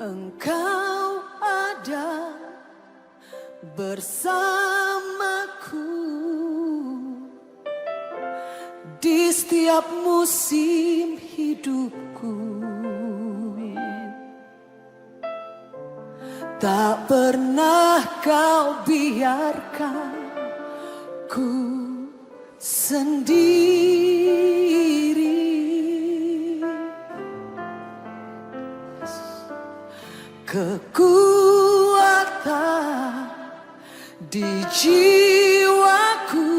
Engkau ada bersamaku di setiap musim hidupku. Tak pernah kau biarkan ku sendiri. Kekuatan di jiwaku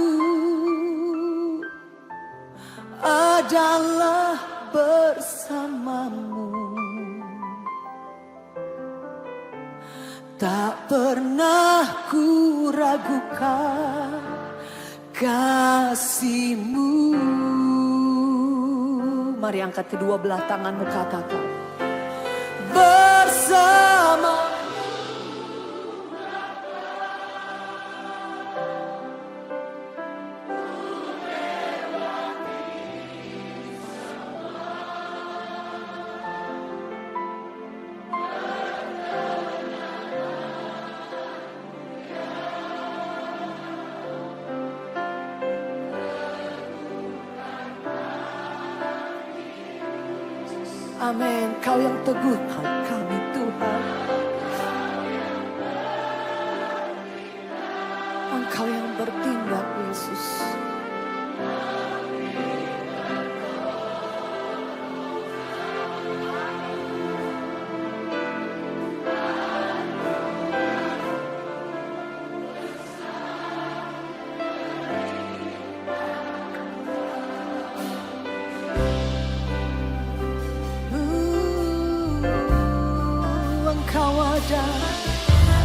adalah bersamamu. Tak pernah ku ragukan kasih-Mu. Mari angkat kedua belah tanganmu, katakan bersama. Amin. Kau yang teguhkan kami, Tuhan. Engkau yang bertindak, Yesus.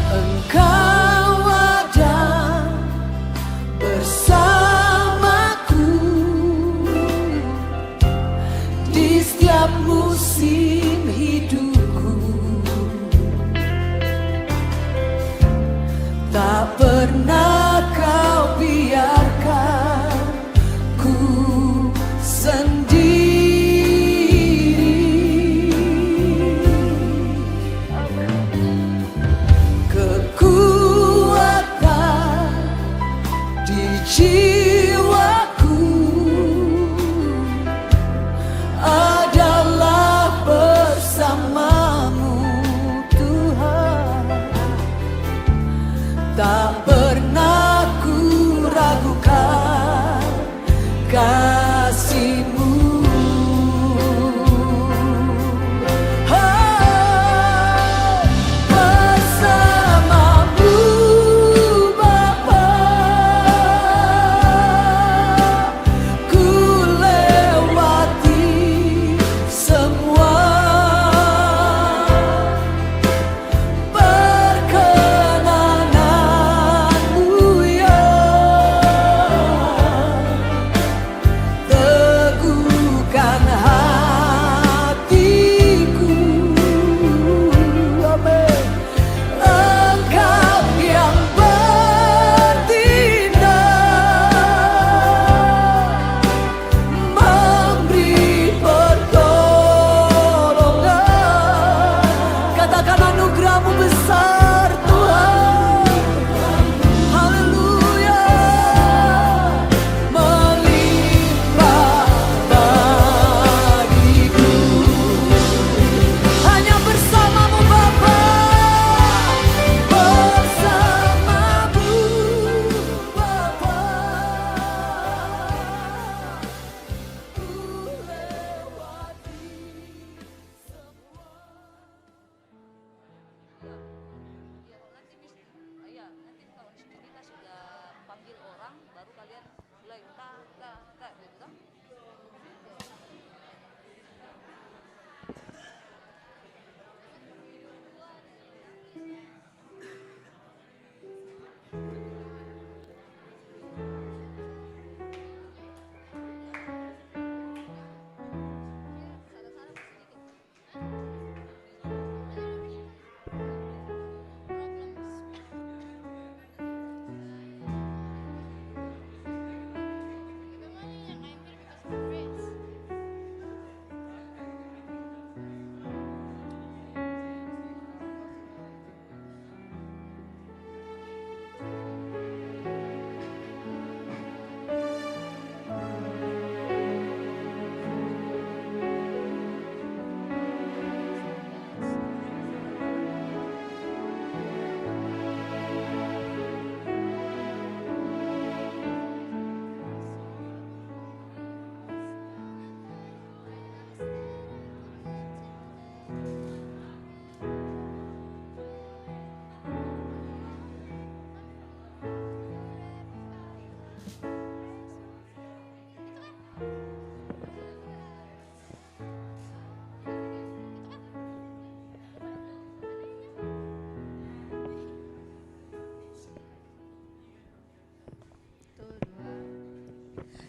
Engkau ada bersamaku di setiap musim hidupku. Tak pernah kau biarkan ku sendiri. Jiwaku adalah bersamamu, Tuhan. Tak pernah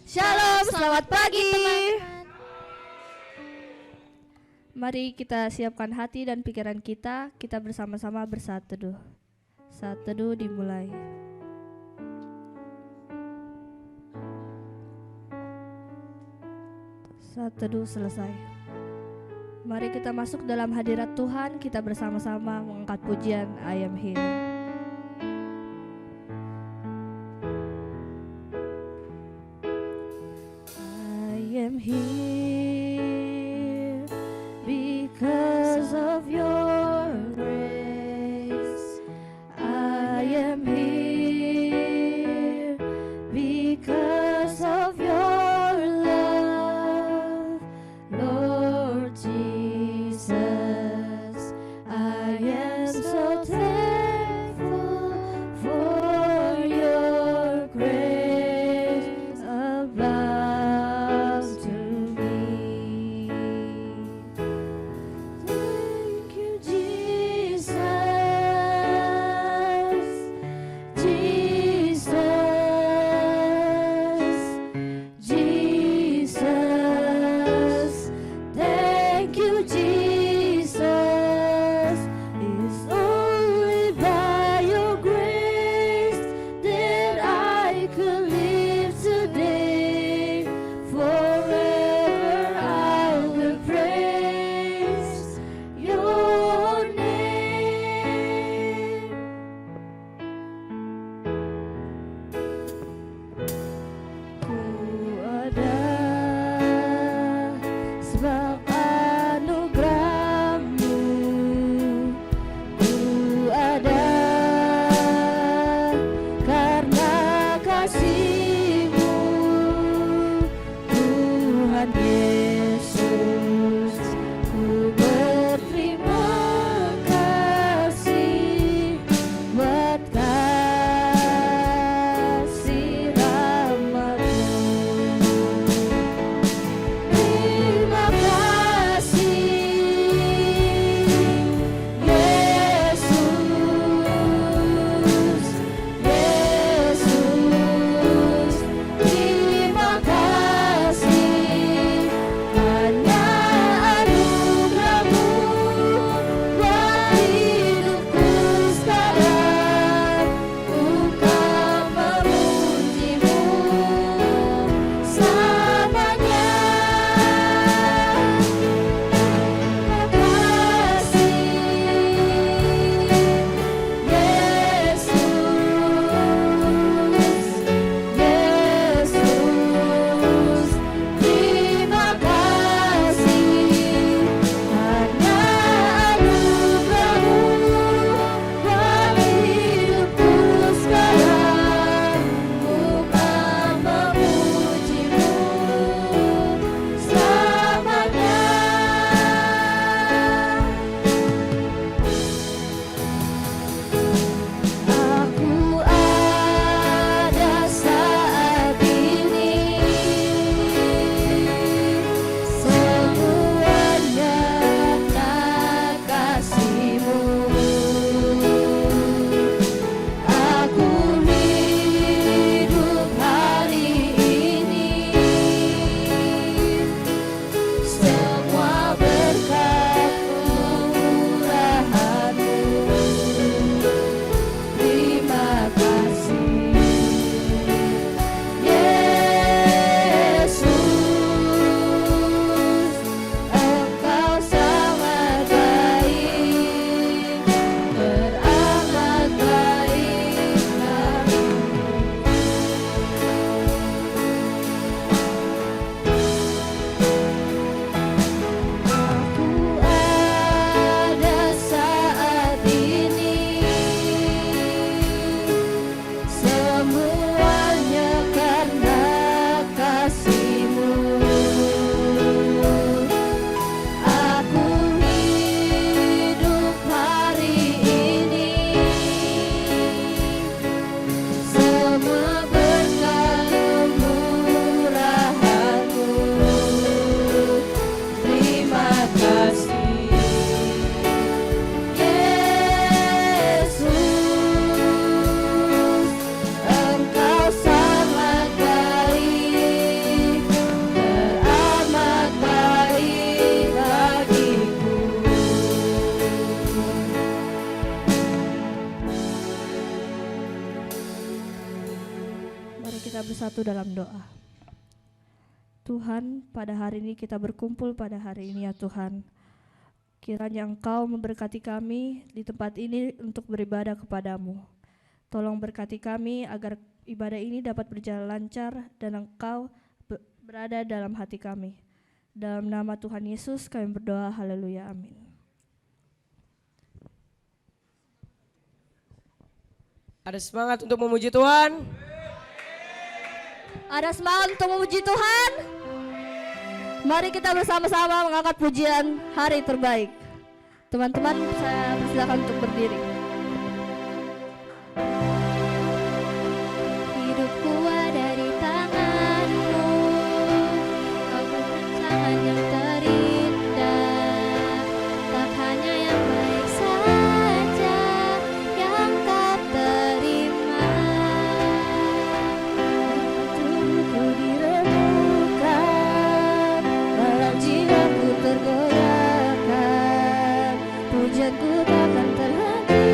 Shalom, selamat pagi teman-teman. Mari kita siapkan hati dan pikiran kita bersama-sama bersaat teduh. Saat teduh dimulai. Saat teduh selesai. Mari kita masuk dalam hadirat Tuhan, kita bersama-sama mengangkat pujian I Am Here. I am here because of your grace. I am here because of your love, Lord Jesus. I am so thankful bersatu dalam doa. Tuhan, pada hari ini kita berkumpul pada hari ini ya Tuhan. Kiranya Engkau memberkati kami di tempat ini untuk beribadah kepadamu. Tolong berkati kami agar ibadah ini dapat berjalan lancar dan Engkau berada dalam hati kami. Dalam nama Tuhan Yesus kami berdoa, haleluya, amin. Ada semangat untuk memuji Tuhan? Ada semangat untuk memuji Tuhan? Mari kita bersama-sama mengangkat pujian hari terbaik. Teman-teman, saya persilakan untuk berdiri. Hidupku ada di tangan-Mu, Kau perancangan yang terindah, tak hanya yang baik saja yang Kau terima. Tubuhku diremukkan, walau jiwaku tergoyahkan, pujianku takkan terhenti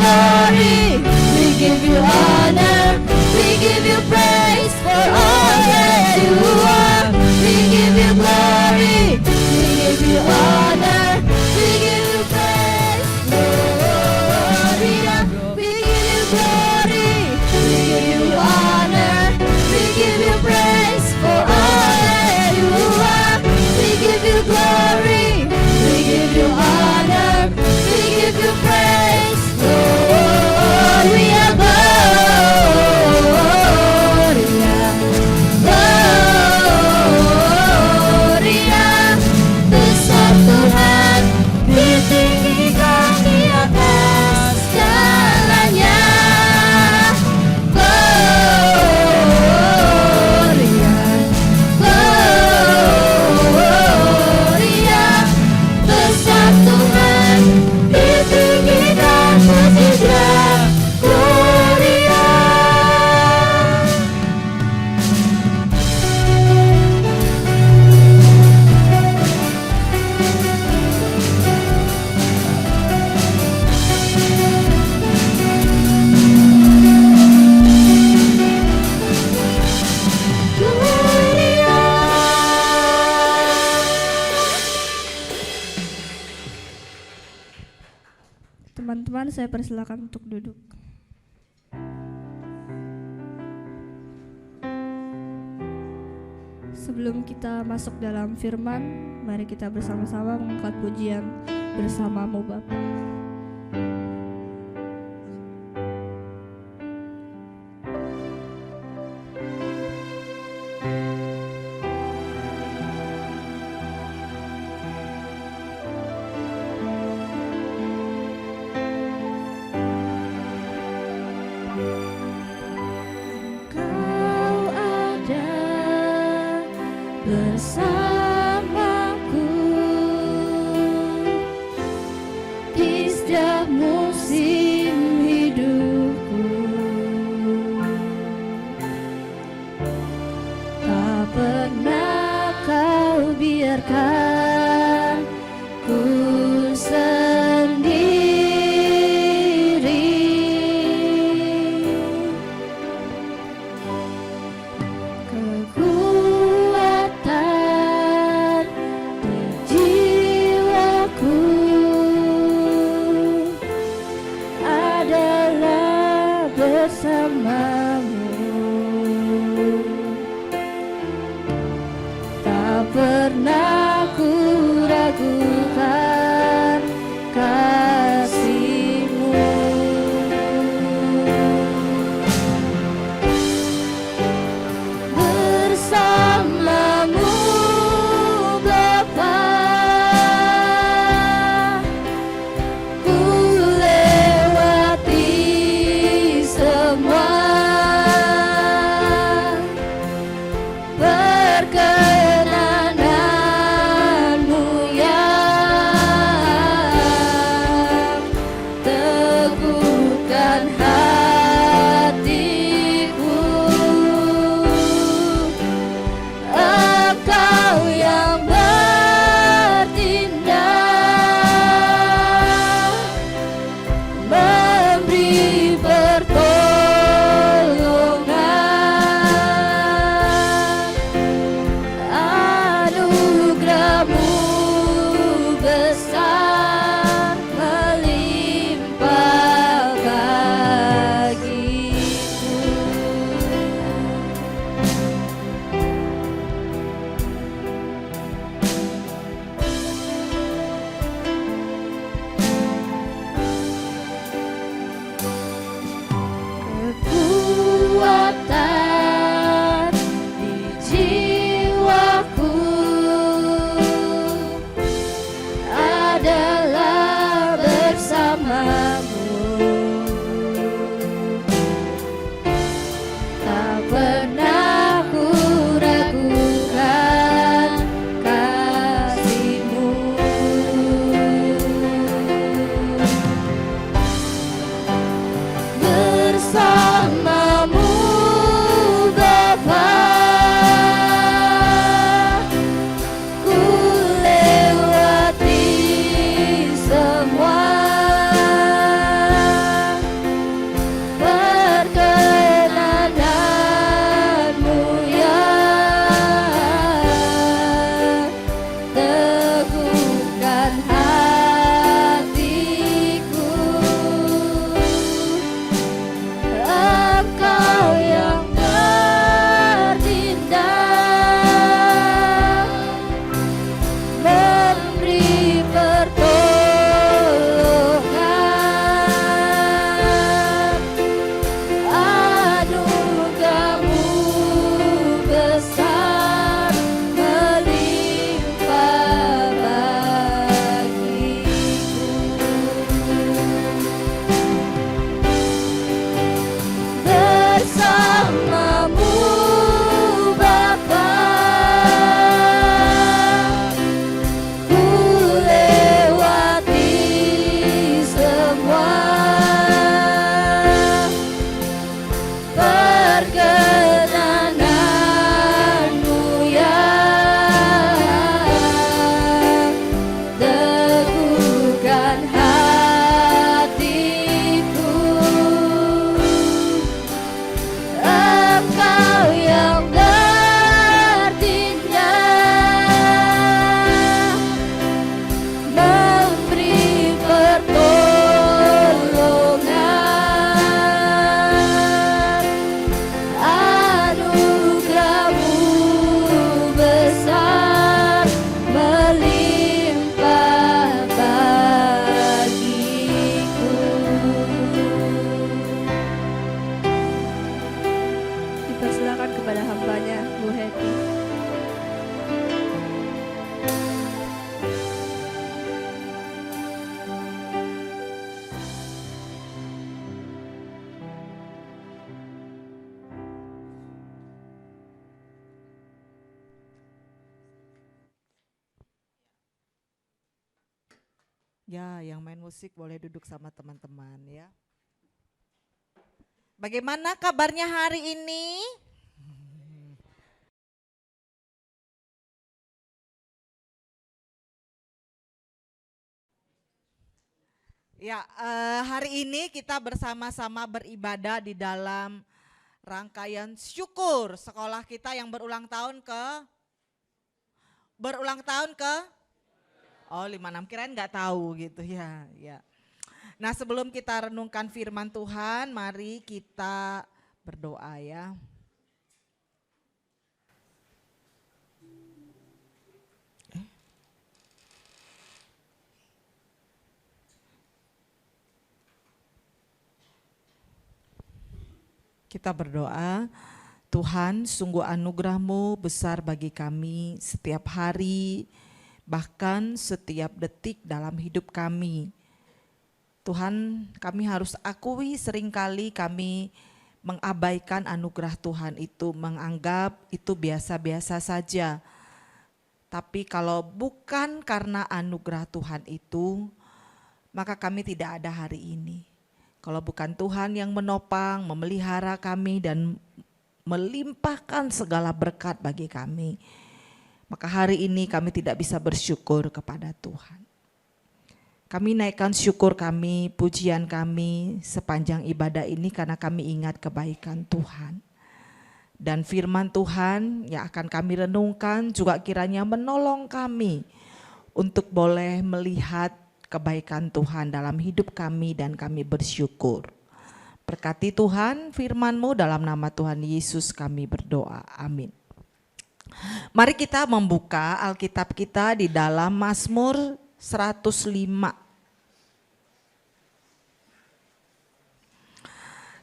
glory, we give you honor, we give you praise for all that you are. We give you glory, we give you honor, we give you praise, Lord. We give you glory, we give you honor, we give you praise for all that you are. We give you glory, we give you honor, we give you praise, Lord. We are Gloria, Gloria, besar Tuhan, ditinggikan di atas segalanya. Gloria, Gloria, besar Tuhan, ditinggikan puji-Dia, Gloria. Teman-teman, saya persilakan untuk duduk. Sebelum kita masuk dalam firman, mari kita bersama-sama mengangkat pujian bersamamu Bapa. Kau ada bersamaku di setiap musim hidupku. Tak pernah kau biarkan ku sendiri. Kekuatan di jiwaku adalah bersamamu. Tak pernah ku Silakan kepada hambanya, Bu Hetty. Ya, yang main musik boleh duduk sama teman-teman ya. Bagaimana kabarnya hari ini? Ya, hari ini kita bersama-sama beribadah di dalam rangkaian syukur sekolah kita yang berulang tahun ke Oh 56, kirain nggak tahu gitu ya. Ya. Nah sebelum kita renungkan firman Tuhan, mari kita berdoa ya. Kita berdoa, Tuhan sungguh anugerah-Mu besar bagi kami setiap hari, bahkan setiap detik dalam hidup kami. Tuhan, kami harus akui seringkali kami mengabaikan anugerah Tuhan itu, menganggap itu biasa-biasa saja. Tapi kalau bukan karena anugerah Tuhan itu, maka kami tidak ada hari ini. Kalau bukan Tuhan yang menopang, memelihara kami dan melimpahkan segala berkat bagi kami, maka hari ini kami tidak bisa bersyukur kepada Tuhan. Kami naikkan syukur kami, pujian kami sepanjang ibadah ini karena kami ingat kebaikan Tuhan. Dan firman Tuhan yang akan kami renungkan juga kiranya menolong kami untuk boleh melihat kebaikan Tuhan dalam hidup kami dan kami bersyukur. Berkati Tuhan firman-Mu dalam nama Tuhan Yesus kami berdoa. Amin. Mari kita membuka Alkitab kita di dalam Mazmur 105.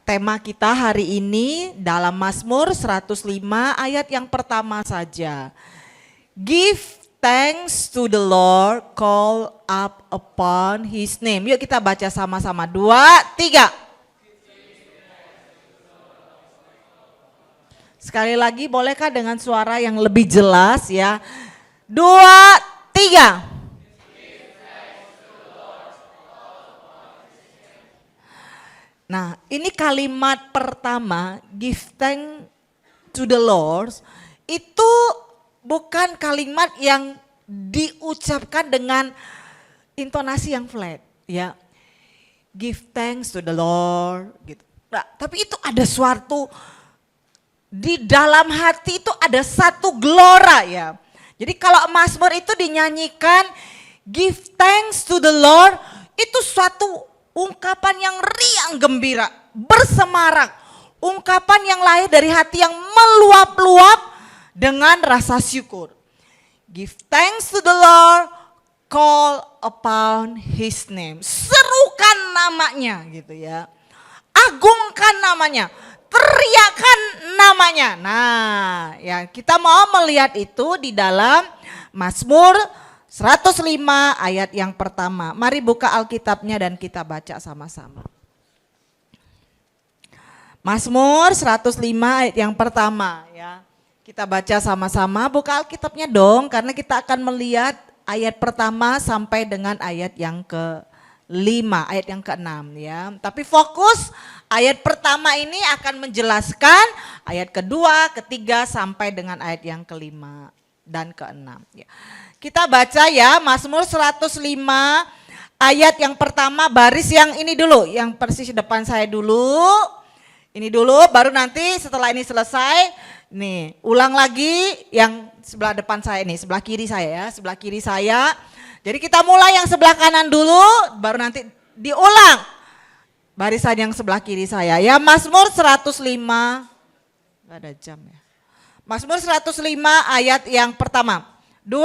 Tema kita hari ini dalam Mazmur 105 ayat yang pertama saja. Give thanks to the Lord, call up upon His name. Yuk kita baca sama-sama. 2, 3. Sekali lagi bolehkah dengan suara yang lebih jelas ya. 2, 3. Nah ini kalimat pertama, give thanks to the Lord, itu bukan kalimat yang diucapkan dengan intonasi yang flat ya. Give thanks to the Lord gitu. Nah, tapi itu ada suatu di dalam hati itu ada satu gelora ya. Jadi kalau Mazmur itu dinyanyikan give thanks to the Lord, itu suatu ungkapan yang riang gembira, bersemarak. Ungkapan yang lahir dari hati yang meluap-luap dengan rasa syukur. Give thanks to the Lord, call upon His name. Serukan namanya gitu ya. Agungkan namanya. Teriakan namanya. Nah, ya kita mau melihat itu di dalam Mazmur 105 ayat yang pertama. Mari buka Alkitabnya dan kita baca sama-sama. Mazmur 105 ayat yang pertama ya. Kita baca sama-sama, buka Alkitabnya dong karena kita akan melihat ayat pertama sampai dengan ayat yang ke-5, ayat yang ke-6 ya. Tapi fokus ayat pertama ini akan menjelaskan ayat kedua, ketiga sampai dengan ayat yang ke-5 dan ke-6 ya. Kita baca ya Mazmur 105 ayat yang pertama, baris yang ini dulu, yang persis depan saya dulu. Ini dulu baru nanti setelah ini selesai, nih ulang lagi yang sebelah depan saya nih, sebelah kiri saya ya, sebelah kiri saya. Jadi kita mulai yang sebelah kanan dulu, baru nanti diulang barisan yang sebelah kiri saya. Ya Mazmur 105, gak ada jam ya. Mazmur 105 ayat yang pertama, 2,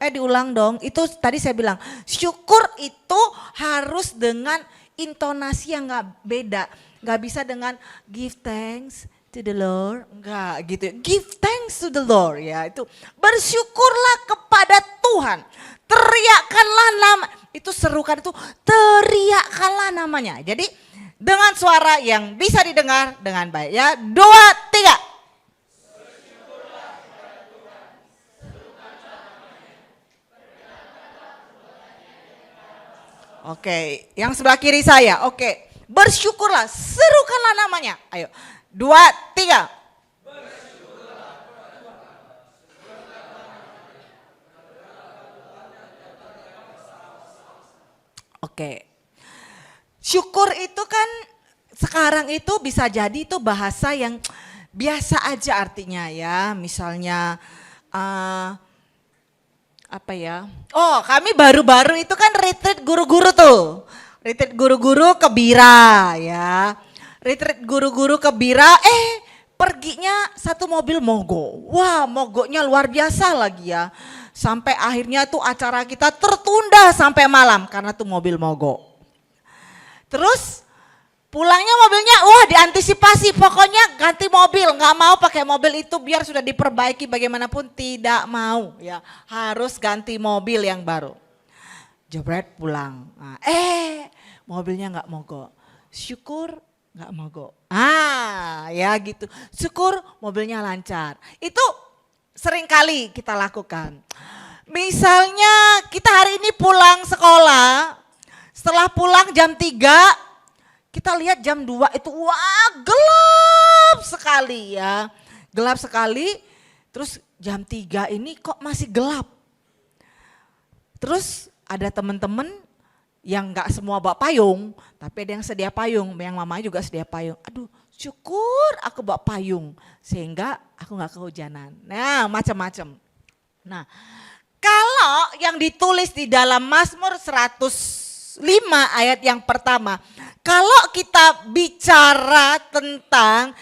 3. Diulang dong, itu tadi saya bilang syukur itu harus dengan intonasi yang gak beda. Nggak bisa dengan give thanks to the Lord, enggak gitu. Give thanks to the Lord ya, itu bersyukurlah kepada Tuhan. Teriakkanlah nama, itu serukan itu teriakkanlah namanya. Jadi dengan suara yang bisa didengar dengan baik ya. 2, 3. Oke, yang sebelah kiri saya. Oke, bersyukurlah, serukanlah namanya. Ayo, 2, 3. Oke, syukur itu kan sekarang itu bisa jadi itu bahasa yang biasa aja artinya ya. Misalnya apa ya? Oh, kami baru-baru itu kan retreat guru-guru tuh. Retreat guru-guru ke Bira ya. Retreat guru-guru ke Bira, perginya satu mobil mogok. Wah, mogoknya luar biasa lagi ya. Sampai akhirnya tuh acara kita tertunda sampai malam karena tuh mobil mogok. Terus pulangnya mobilnya, wah diantisipasi, pokoknya ganti mobil, nggak mau pakai mobil itu biar sudah diperbaiki bagaimanapun tidak mau ya, harus ganti mobil yang baru. Jebret pulang, mobilnya nggak mogok, syukur nggak mogok, ya gitu, syukur mobilnya lancar. Itu sering kali kita lakukan. Misalnya kita hari ini pulang sekolah, setelah pulang jam 3, kita lihat jam 2 itu wah gelap sekali ya. Gelap sekali, terus jam 3 ini kok masih gelap. Terus ada teman-teman yang gak semua bawa payung, tapi ada yang sedia payung, yang mamanya juga sedia payung. Aduh syukur aku bawa payung sehingga aku gak kehujanan. Nah macam-macam. Nah kalau yang ditulis di dalam Mazmur 105 ayat yang pertama, kalau kita bicara tentang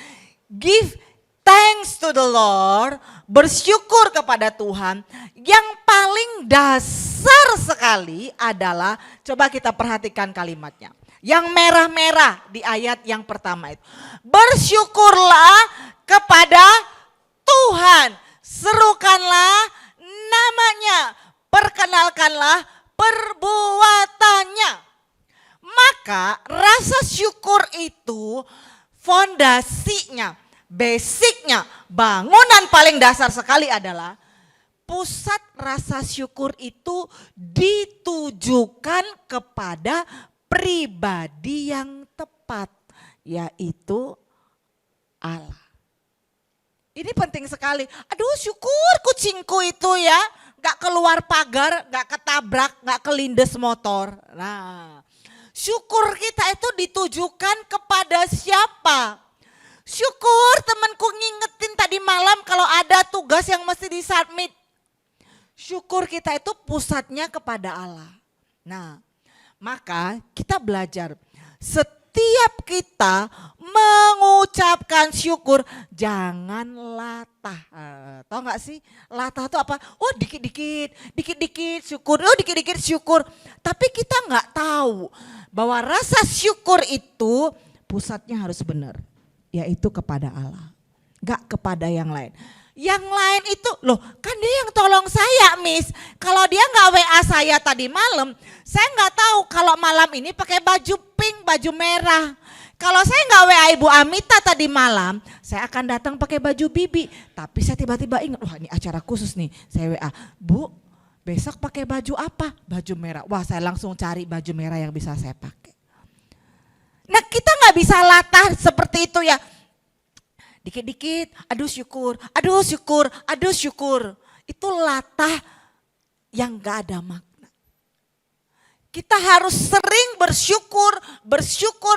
give thanks to the Lord, bersyukur kepada Tuhan, yang paling dasar sekali adalah, coba kita perhatikan kalimatnya. Yang merah-merah di ayat yang pertama itu. Bersyukurlah kepada Tuhan, serukanlah namanya, perkenalkanlah perbuatannya. Maka rasa syukur itu fondasinya, basicnya, bangunan paling dasar sekali adalah pusat rasa syukur itu ditujukan kepada pribadi yang tepat, yaitu Allah. Ini penting sekali. Aduh syukur kucingku itu ya, gak keluar pagar, gak ketabrak, gak kelindes motor. Nah, syukur kita itu ditujukan kepada siapa? Syukur temanku ngingetin tadi malam kalau ada tugas yang mesti disubmit. Syukur kita itu pusatnya kepada Allah. Nah, maka kita belajar setiap kita mengucapkan syukur jangan latah. Tahu gak sih latah itu apa? Oh dikit-dikit syukur, oh dikit-dikit syukur. Tapi kita gak tahu bahwa rasa syukur itu pusatnya harus benar. Yaitu kepada Allah, gak kepada yang lain. Yang lain itu, loh kan dia yang tolong saya Miss. Kalau dia gak WA saya tadi malam, saya gak tahu kalau malam ini pakai baju pink, baju merah. Kalau saya gak WA Ibu Amita tadi malam, saya akan datang pakai baju bibi. Tapi saya tiba-tiba ingat, wah ini acara khusus nih, saya WA. Bu, besok pakai baju apa? Baju merah. Wah saya langsung cari baju merah yang bisa saya pakai. Nah kita gak bisa latah seperti itu ya. Dikit-dikit, aduh syukur, aduh syukur, aduh syukur. Itu latah yang gak ada makna. Kita harus sering bersyukur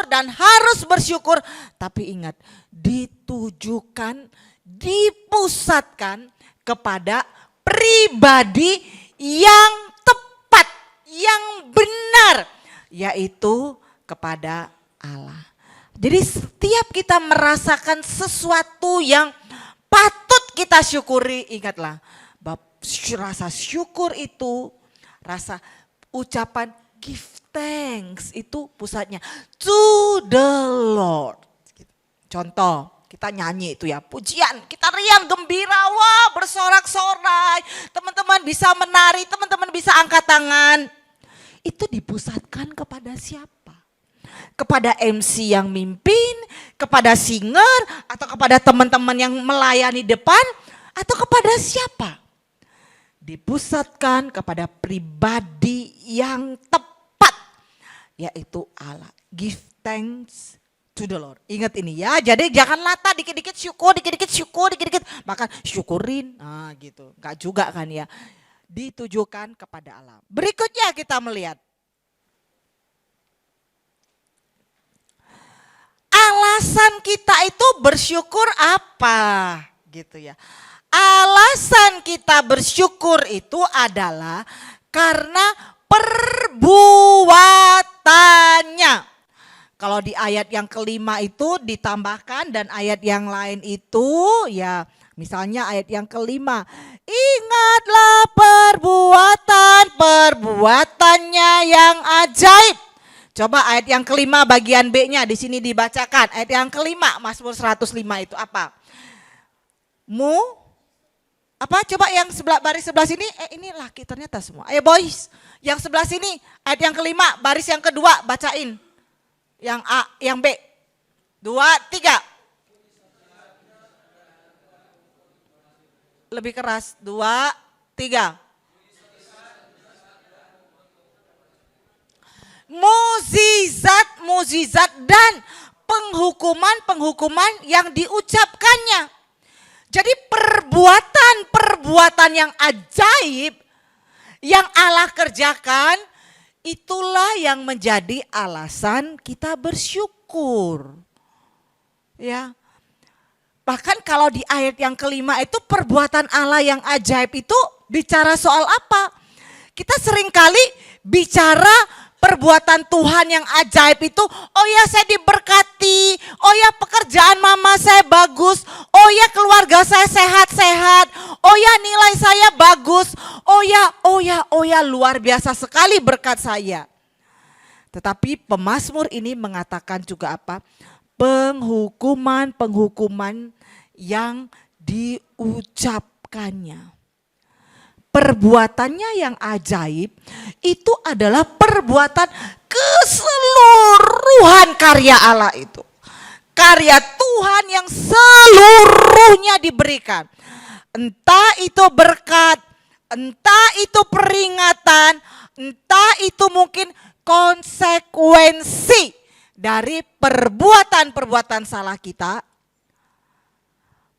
dan harus bersyukur. Tapi ingat, ditujukan, dipusatkan kepada pribadi yang tepat, yang benar. Yaitu kepada Allah. Jadi setiap kita merasakan sesuatu yang patut kita syukuri, ingatlah bahwa rasa syukur itu, rasa ucapan give thanks itu pusatnya to the Lord. Contoh, kita nyanyi itu ya, pujian, kita riang gembira, wah bersorak-sorai, teman-teman bisa menari, teman-teman bisa angkat tangan. Itu dipusatkan kepada siapa? Kepada MC yang mimpin, kepada singer, atau kepada teman-teman yang melayani depan, atau kepada siapa? Dipusatkan kepada pribadi yang tepat, yaitu Allah. Give thanks to the Lord. Ingat ini ya, jadi jangan lata dikit-dikit syukur, dikit-dikit, bahkan syukurin, nah gitu. Enggak juga kan ya, ditujukan kepada Allah. Berikutnya kita melihat. Alasan kita itu bersyukur apa? Gitu ya. Alasan kita bersyukur itu adalah karena perbuatannya. Kalau di ayat yang kelima itu ditambahkan dan ayat yang lain itu ya misalnya ayat yang kelima. Ingatlah perbuatannya yang ajaib. Coba ayat yang kelima bagian B-nya di sini dibacakan. Ayat yang kelima Mazmur 105 itu apa? Apa coba yang baris sebelah sini, ini laki ternyata semua. Ayo boys, yang sebelah sini ayat yang kelima, baris yang kedua bacain. Yang A, yang B. 2, 3. Lebih keras, 2, 3. Mukjizat dan penghukuman yang diucapkannya. Jadi perbuatan yang ajaib yang Allah kerjakan itulah yang menjadi alasan kita bersyukur. Ya. Bahkan kalau di ayat yang kelima itu perbuatan Allah yang ajaib itu bicara soal apa? Kita seringkali bicara perbuatan Tuhan yang ajaib itu, oh ya saya diberkati, oh ya pekerjaan mama saya bagus, oh ya keluarga saya sehat-sehat, oh ya nilai saya bagus, oh ya luar biasa sekali berkat saya. Tetapi pemazmur ini mengatakan juga apa? Penghukuman yang diucapkannya. Perbuatannya yang ajaib itu adalah perbuatan keseluruhan karya Allah itu. Karya Tuhan yang seluruhnya diberikan. Entah itu berkat, entah itu peringatan, entah itu mungkin konsekuensi dari perbuatan-perbuatan salah kita.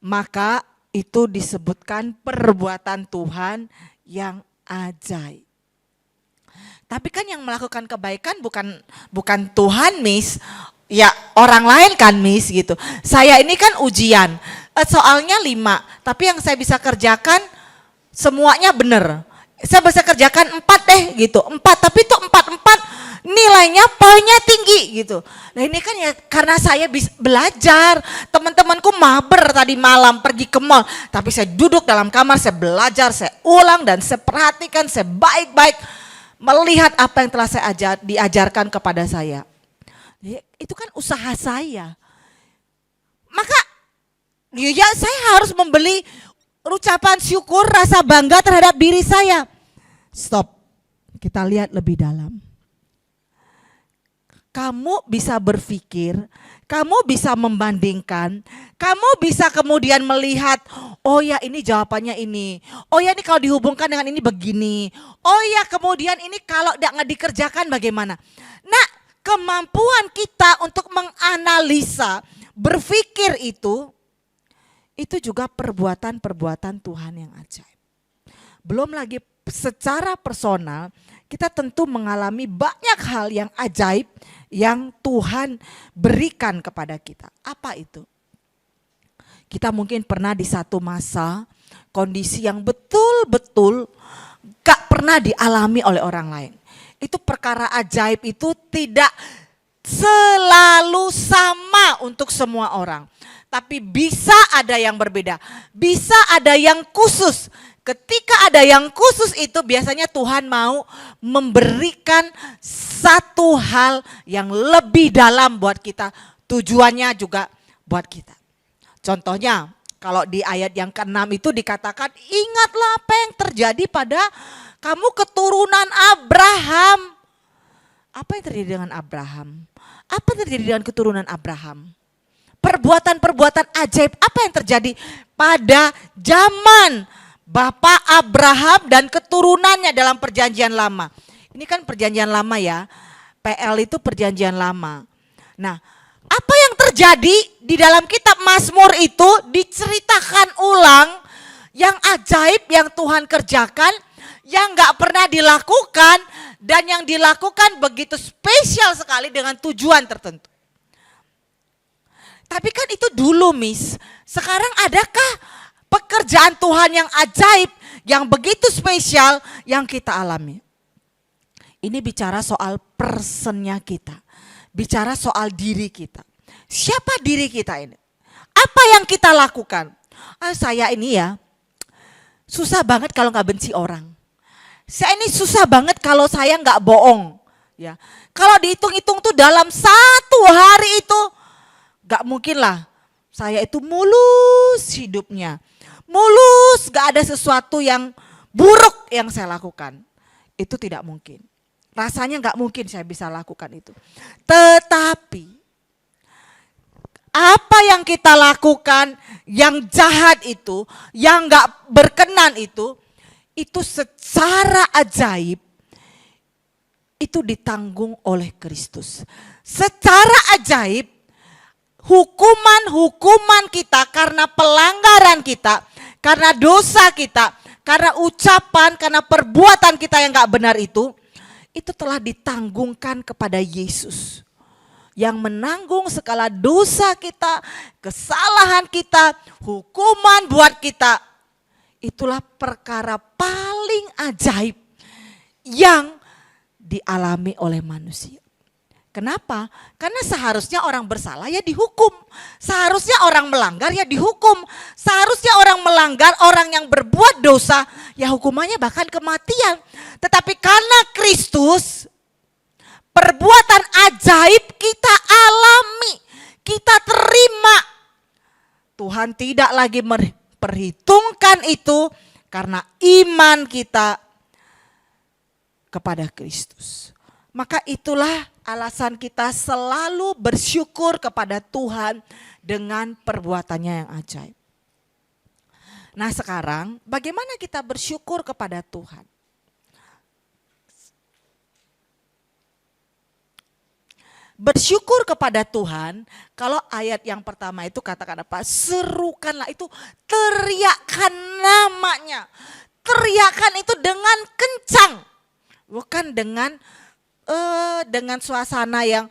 Maka itu disebutkan perbuatan Tuhan yang ajaib. Tapi kan yang melakukan kebaikan bukan Tuhan, Miss. Ya orang lain kan, Miss gitu. Saya ini kan ujian, soalnya 5. Tapi yang saya bisa kerjakan semuanya benar. Saya bisa kerjakan 4 deh gitu. 4, tapi itu 4 nilainya poinnya tinggi gitu. Nah ini kan ya karena saya belajar, teman-temanku mabar tadi malam pergi ke mall, tapi saya duduk dalam kamar, saya belajar, saya ulang dan saya perhatikan, saya baik-baik melihat apa yang telah saya diajarkan kepada saya. Itu kan usaha saya. Maka ya saya harus membeli ucapan syukur, rasa bangga terhadap diri saya. Stop, kita lihat lebih dalam. Kamu bisa berpikir, kamu bisa membandingkan, kamu bisa kemudian melihat, oh ya ini jawabannya ini, oh ya ini kalau dihubungkan dengan ini begini, oh ya kemudian ini kalau tidak dikerjakan bagaimana. Nah kemampuan kita untuk menganalisa, berpikir itu juga perbuatan-perbuatan Tuhan yang ajaib. Belum lagi secara personal, kita tentu mengalami banyak hal yang ajaib yang Tuhan berikan kepada kita. Apa itu? Kita mungkin pernah di satu masa kondisi yang betul-betul gak pernah dialami oleh orang lain. Itu perkara ajaib itu tidak selalu sama untuk semua orang. Tapi bisa ada yang berbeda, bisa ada yang khusus. Ketika ada yang khusus itu biasanya Tuhan mau memberikan satu hal yang lebih dalam buat kita. Tujuannya juga buat kita. Contohnya kalau di ayat yang ke-6 itu dikatakan, ingatlah apa yang terjadi pada kamu keturunan Abraham. Apa yang terjadi dengan Abraham? Apa yang terjadi dengan keturunan Abraham? Perbuatan-perbuatan ajaib apa yang terjadi pada zaman Bapak Abraham dan keturunannya dalam perjanjian lama. Ini kan perjanjian lama ya, PL itu perjanjian lama. Nah, apa yang terjadi di dalam kitab Mazmur itu diceritakan ulang yang ajaib yang Tuhan kerjakan, yang gak pernah dilakukan dan yang dilakukan begitu spesial sekali dengan tujuan tertentu. Tapi kan itu dulu, Miss. Sekarang adakah pekerjaan Tuhan yang ajaib, yang begitu spesial yang kita alami? Ini bicara soal personnya kita. Bicara soal diri kita. Siapa diri kita ini? Apa yang kita lakukan? Saya ini ya, susah banget kalau gak benci orang. Saya ini susah banget kalau saya gak bohong. Ya. Kalau dihitung-hitung tuh dalam satu hari itu, gak mungkin lah saya itu mulus hidupnya. Mulus, gak ada sesuatu yang buruk yang saya lakukan. Itu tidak mungkin. Rasanya gak mungkin saya bisa lakukan itu. Tetapi apa yang kita lakukan yang jahat itu, yang gak berkenan itu secara ajaib itu ditanggung oleh Kristus. Secara ajaib hukuman kita karena pelanggaran kita, karena dosa kita, karena ucapan, karena perbuatan kita yang gak benar itu telah ditanggungkan kepada Yesus. Yang menanggung segala dosa kita, kesalahan kita, hukuman buat kita. Itulah perkara paling ajaib yang dialami oleh manusia. Kenapa? Karena seharusnya orang bersalah ya dihukum. Seharusnya orang melanggar ya dihukum. Seharusnya orang melanggar, orang yang berbuat dosa ya hukumannya bahkan kematian. Tetapi karena Kristus, perbuatan ajaib kita alami, kita terima. Tuhan tidak lagi memperhitungkan itu karena iman kita kepada Kristus. Maka itulah alasan kita selalu bersyukur kepada Tuhan dengan perbuatannya yang ajaib. Nah sekarang bagaimana kita bersyukur kepada Tuhan? Bersyukur kepada Tuhan, kalau ayat yang pertama itu katakan apa? Serukanlah, itu teriakkan namanya. Teriakkan itu dengan kencang. Bukan dengan suasana yang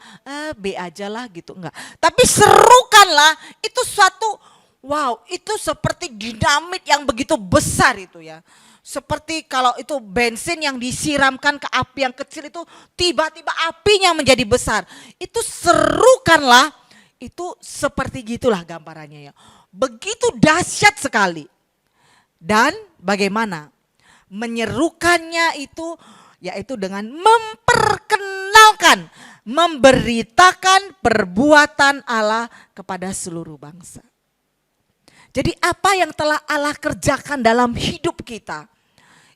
be aja lah gitu, enggak. Tapi serukanlah, itu suatu wow, itu seperti dinamit yang begitu besar itu ya. Seperti kalau itu bensin yang disiramkan ke api yang kecil itu tiba-tiba apinya menjadi besar. Itu serukanlah, itu seperti gitulah gambarannya ya. Begitu dahsyat sekali. Dan bagaimana? Menyerukannya itu yaitu dengan memperkenalkan, memberitakan perbuatan Allah kepada seluruh bangsa. Jadi apa yang telah Allah kerjakan dalam hidup kita,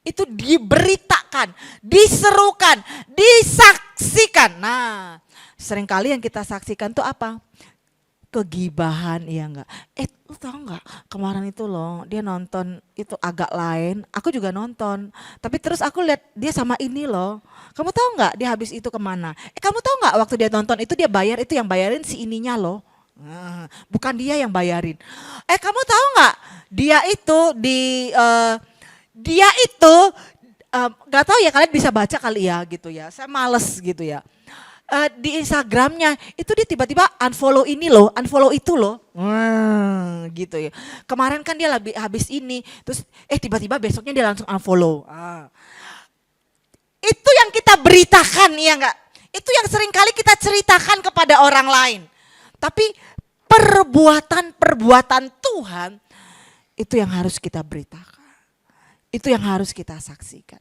itu diberitakan, diserukan, disaksikan. Nah, seringkali yang kita saksikan tuh apa? Kegibahan, iya enggak? Lu tahu enggak, kemarin itu loh dia nonton itu agak lain, aku juga nonton. Tapi terus aku lihat dia sama ini loh. Kamu tahu enggak dia habis itu kemana? Kamu tahu enggak waktu dia nonton itu dia bayar, itu yang bayarin si ininya loh. Bukan dia yang bayarin. Kamu tahu enggak dia itu nggak tahu ya, kalian bisa baca kali ya gitu ya. Saya males gitu ya. Di Instagramnya itu dia tiba-tiba unfollow ini loh, unfollow itu loh, gitu ya. Kemarin kan dia habis ini, terus tiba-tiba besoknya dia langsung unfollow. Itu yang kita beritakan ya enggak? Itu yang seringkali kita ceritakan kepada orang lain. Tapi perbuatan-perbuatan Tuhan itu yang harus kita beritakan. Itu yang harus kita saksikan.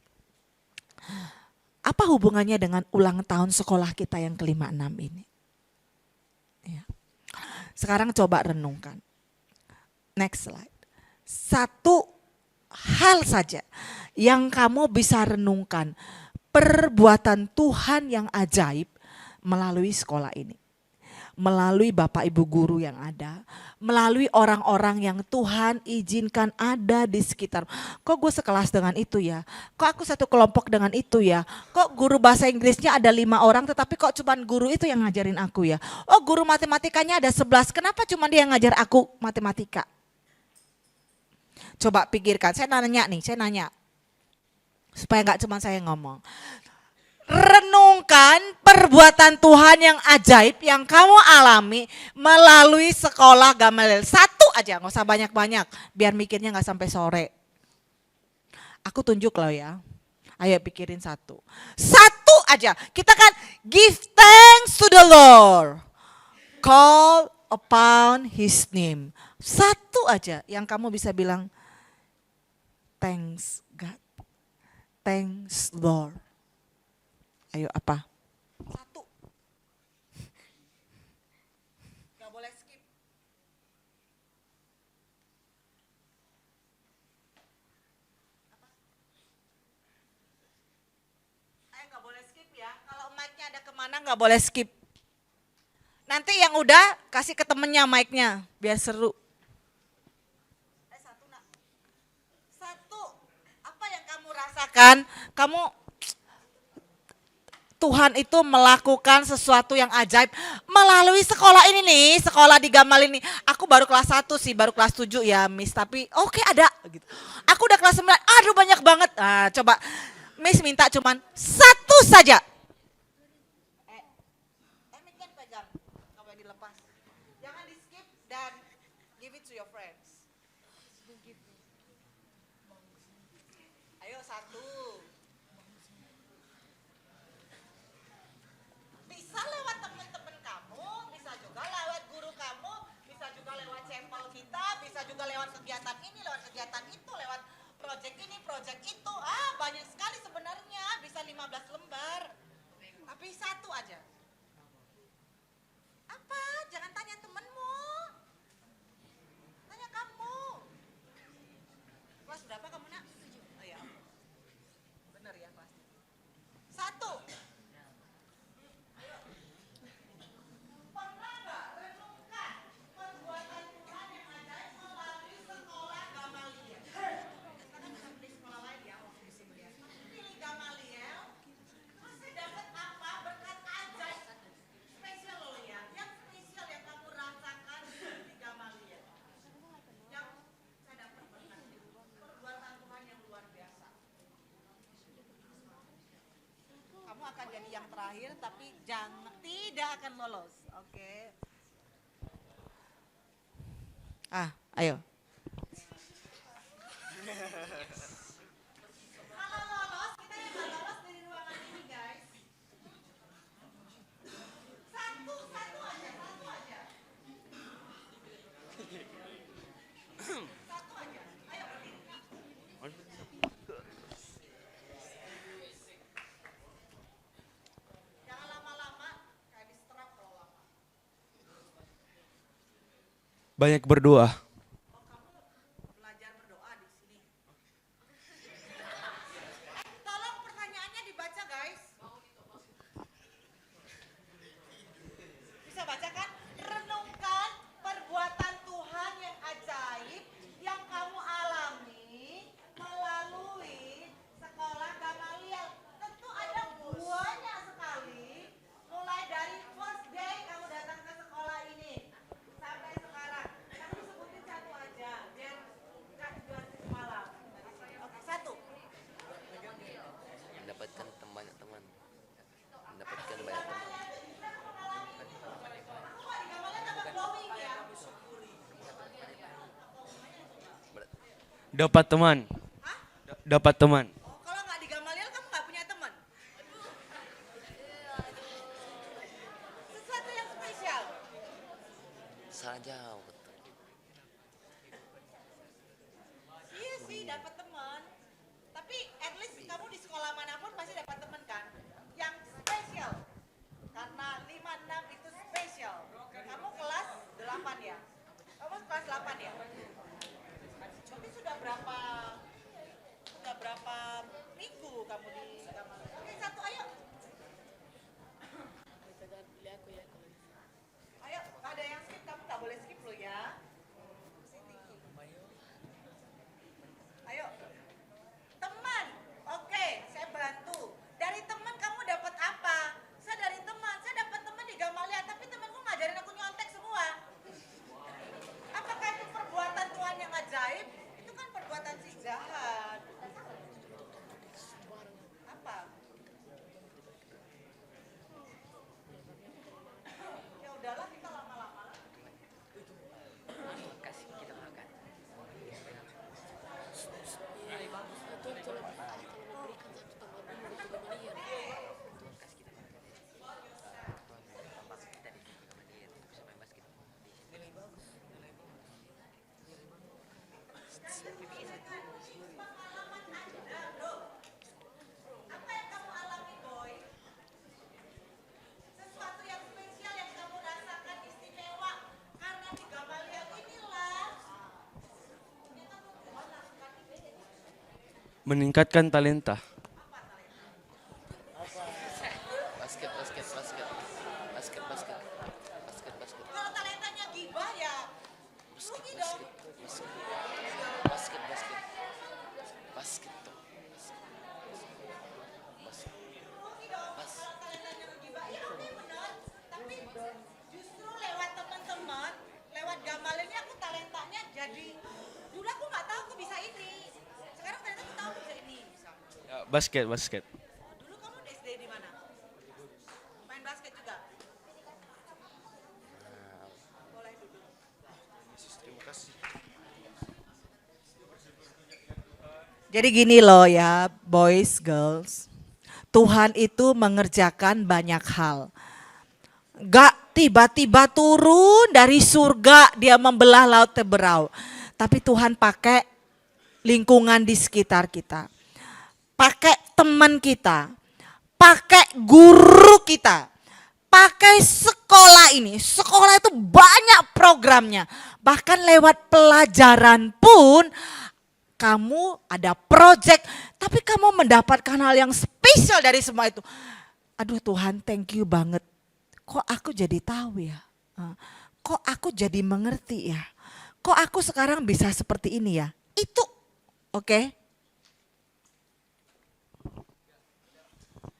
Apa hubungannya dengan ulang tahun sekolah kita yang ke-56 ini? Ya. Sekarang coba renungkan. Next slide. Satu hal saja yang kamu bisa renungkan, perbuatan Tuhan yang ajaib melalui sekolah ini. Melalui Bapak Ibu guru yang ada, melalui orang-orang yang Tuhan izinkan ada di sekitar. Kok gue sekelas dengan itu ya? Kok aku satu kelompok dengan itu ya? Kok guru bahasa Inggrisnya ada 5 orang tetapi kok cuman guru itu yang ngajarin aku ya? Oh guru matematikanya ada 11, kenapa cuma dia yang ngajar aku matematika? Coba pikirkan, saya nanya. Supaya gak cuma saya ngomong. Renungkan perbuatan Tuhan yang ajaib yang kamu alami melalui sekolah Gamaliel. Satu aja, gak usah banyak-banyak, biar mikirnya gak sampai sore. Aku tunjuk loh ya, ayo pikirin satu. Satu aja, kita kan give thanks to the Lord. Call upon his name. Satu aja yang kamu bisa bilang, thanks God, thanks Lord. Ayo apa? Satu. Gak boleh skip. Apa? Ayo gak boleh skip ya. Kalau mic-nya ada kemana gak boleh skip. Nanti yang udah kasih ke temennya mic-nya biar seru. Satu nak. Satu. Apa yang kamu rasakan? Tuhan itu melakukan sesuatu yang ajaib melalui sekolah ini nih, sekolah di Gamal ini. Aku baru kelas 1 sih, baru kelas 7 ya Miss, tapi oke ada gitu. Aku udah kelas 9, aduh banyak banget. Nah, coba Miss minta cuman satu saja. Mic-nya dipegang, gak boleh dilepas. Jangan di skip dan give it to your friends. Ayo satu. Bisa lewat teman-teman kamu, bisa juga lewat guru kamu, bisa juga lewat sampel kita, bisa juga lewat kegiatan ini, lewat kegiatan itu, lewat project ini, project itu. Banyak sekali sebenarnya, bisa 15 lembar. Tapi satu aja. Apa? Jangan tanya temenmu. Tanya kamu. Kelas berapa kamu nak? Oh ya. Benar ya kelas. Satu. Kamu akan jadi yang terakhir tapi tidak akan lolos. Oke. Ayo. Kalau lolos, kita yang nggak lolos dari ruangan ini guys. Satu aja. Satu aja. Ayo berdiri. Jangan lama-lama, kayak disetrap kalau lama. Banyak berdoa. Oh kamu belajar berdoa di sini. Tolong pertanyaannya dibaca guys. Bisa baca kan? Renungkan perbuatan Tuhan yang ajaib yang kamu alami melalui sekolah Gamaliel. Tentu ada banyak sekali. Mulai dari first day kamu datang ke sekolah ini sampai sekarang. Kamu sebutin satu aja biar nggak jelasin semalam. Oke, satu. Mendapatkan banyak teman, mendapatkan banyak teman, Dapat teman. Dapat teman. Oh, kalau nggak di Gamaliel kamu nggak punya teman. Sesuatu yang spesial. salah jauh betul. Iya sih dapat teman. Meningkatkan talenta. Basket, basket, basket. Basket, basket. Basket, basket. Kalau talentanya gibah ya rugi dong. Basket, basket. Basket tuh. Basket. Rugi dong. Kalau talentanya gibah ya oke benar. Tapi justru lewat teman-teman, lewat gambalannya aku talentanya jadi dulu aku nggak tahu aku bisa ini. Sekarang ternyata aku tahu aku bisa ini. Ya, basket, basket. Dulu kamu SD di mana? Main basket juga? Boleh duduk. Jadi gini loh ya, boys, girls. Tuhan itu mengerjakan banyak hal. Gak tiba-tiba turun dari surga dia membelah laut Teberau. Tapi Tuhan pakai lingkungan di sekitar kita. Pakai teman kita. Pakai guru kita. Pakai sekolah ini. Sekolah itu banyak programnya. Bahkan lewat pelajaran pun kamu ada project, tapi kamu mendapatkan hal yang spesial dari semua itu. Aduh Tuhan, thank you banget. Kok aku jadi tahu ya? Kok aku jadi mengerti ya? Kok aku sekarang bisa seperti ini ya? Itu, oke?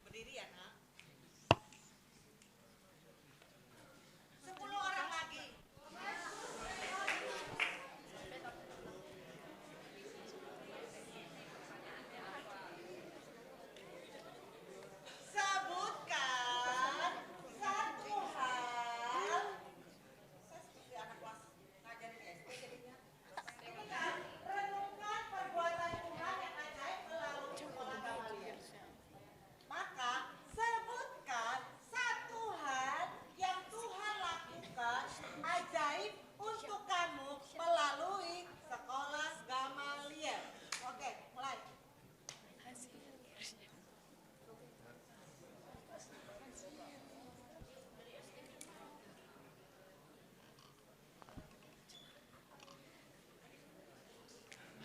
Berdiri ya, Nak. 10 orang lagi. Sebutkan satu hal. Saya seperti anak kelas ngajarin SD jadinya. Renungkan perbuatan Tuhan yang ajaib melalui sekolah Gamaliel. Maka sebutkan satu hal yang Tuhan lakukan ajaib untuk kamu melalui sekolah Gamaliel. Oke, mulai.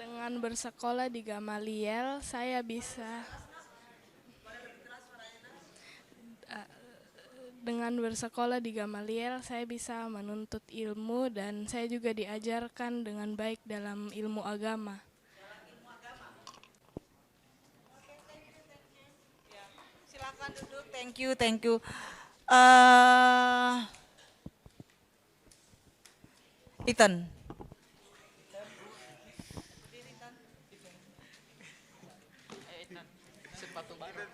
Dengan bersekolah di Gamaliel, saya bisa menuntut ilmu dan saya juga diajarkan dengan baik dalam ilmu agama. Silakan duduk. Thank you, thank you. Ethan. Sepatu baru.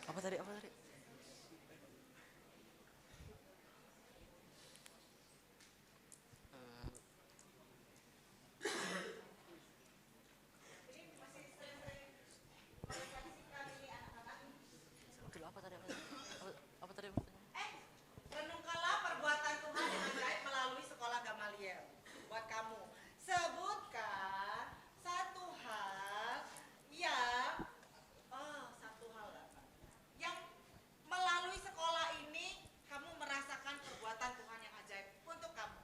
Apa tadi? Apa tadi? Apa tadi? Apa tadi? Renungkanlah perbuatan Tuhan yang ajaib melalui sekolah Gamaliel. Buat kamu. Sebutkan satu hal yang yang melalui sekolah ini kamu merasakan perbuatan Tuhan yang ajaib untuk kamu.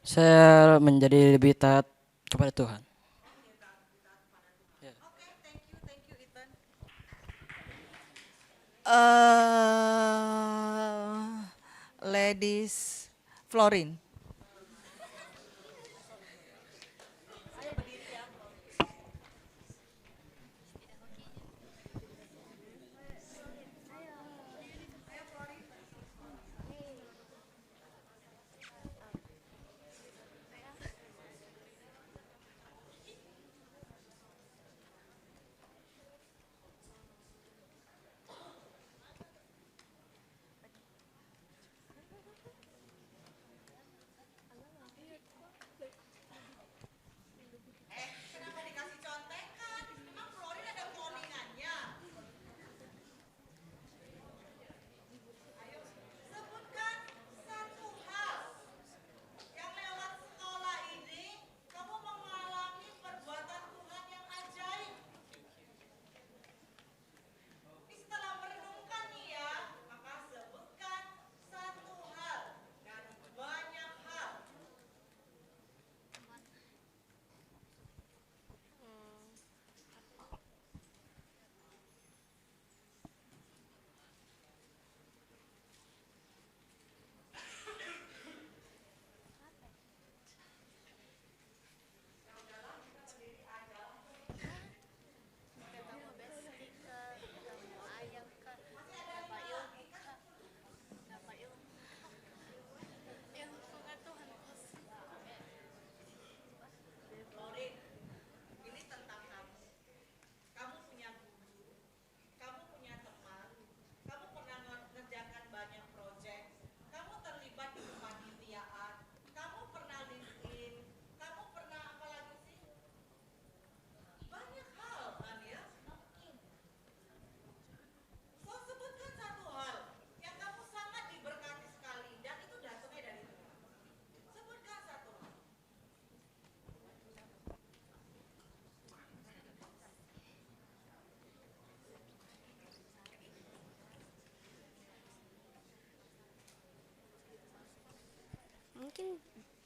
Saya menjadi lebih taat kepada Tuhan. Oke, thank you Ethan. Ladies, Florin.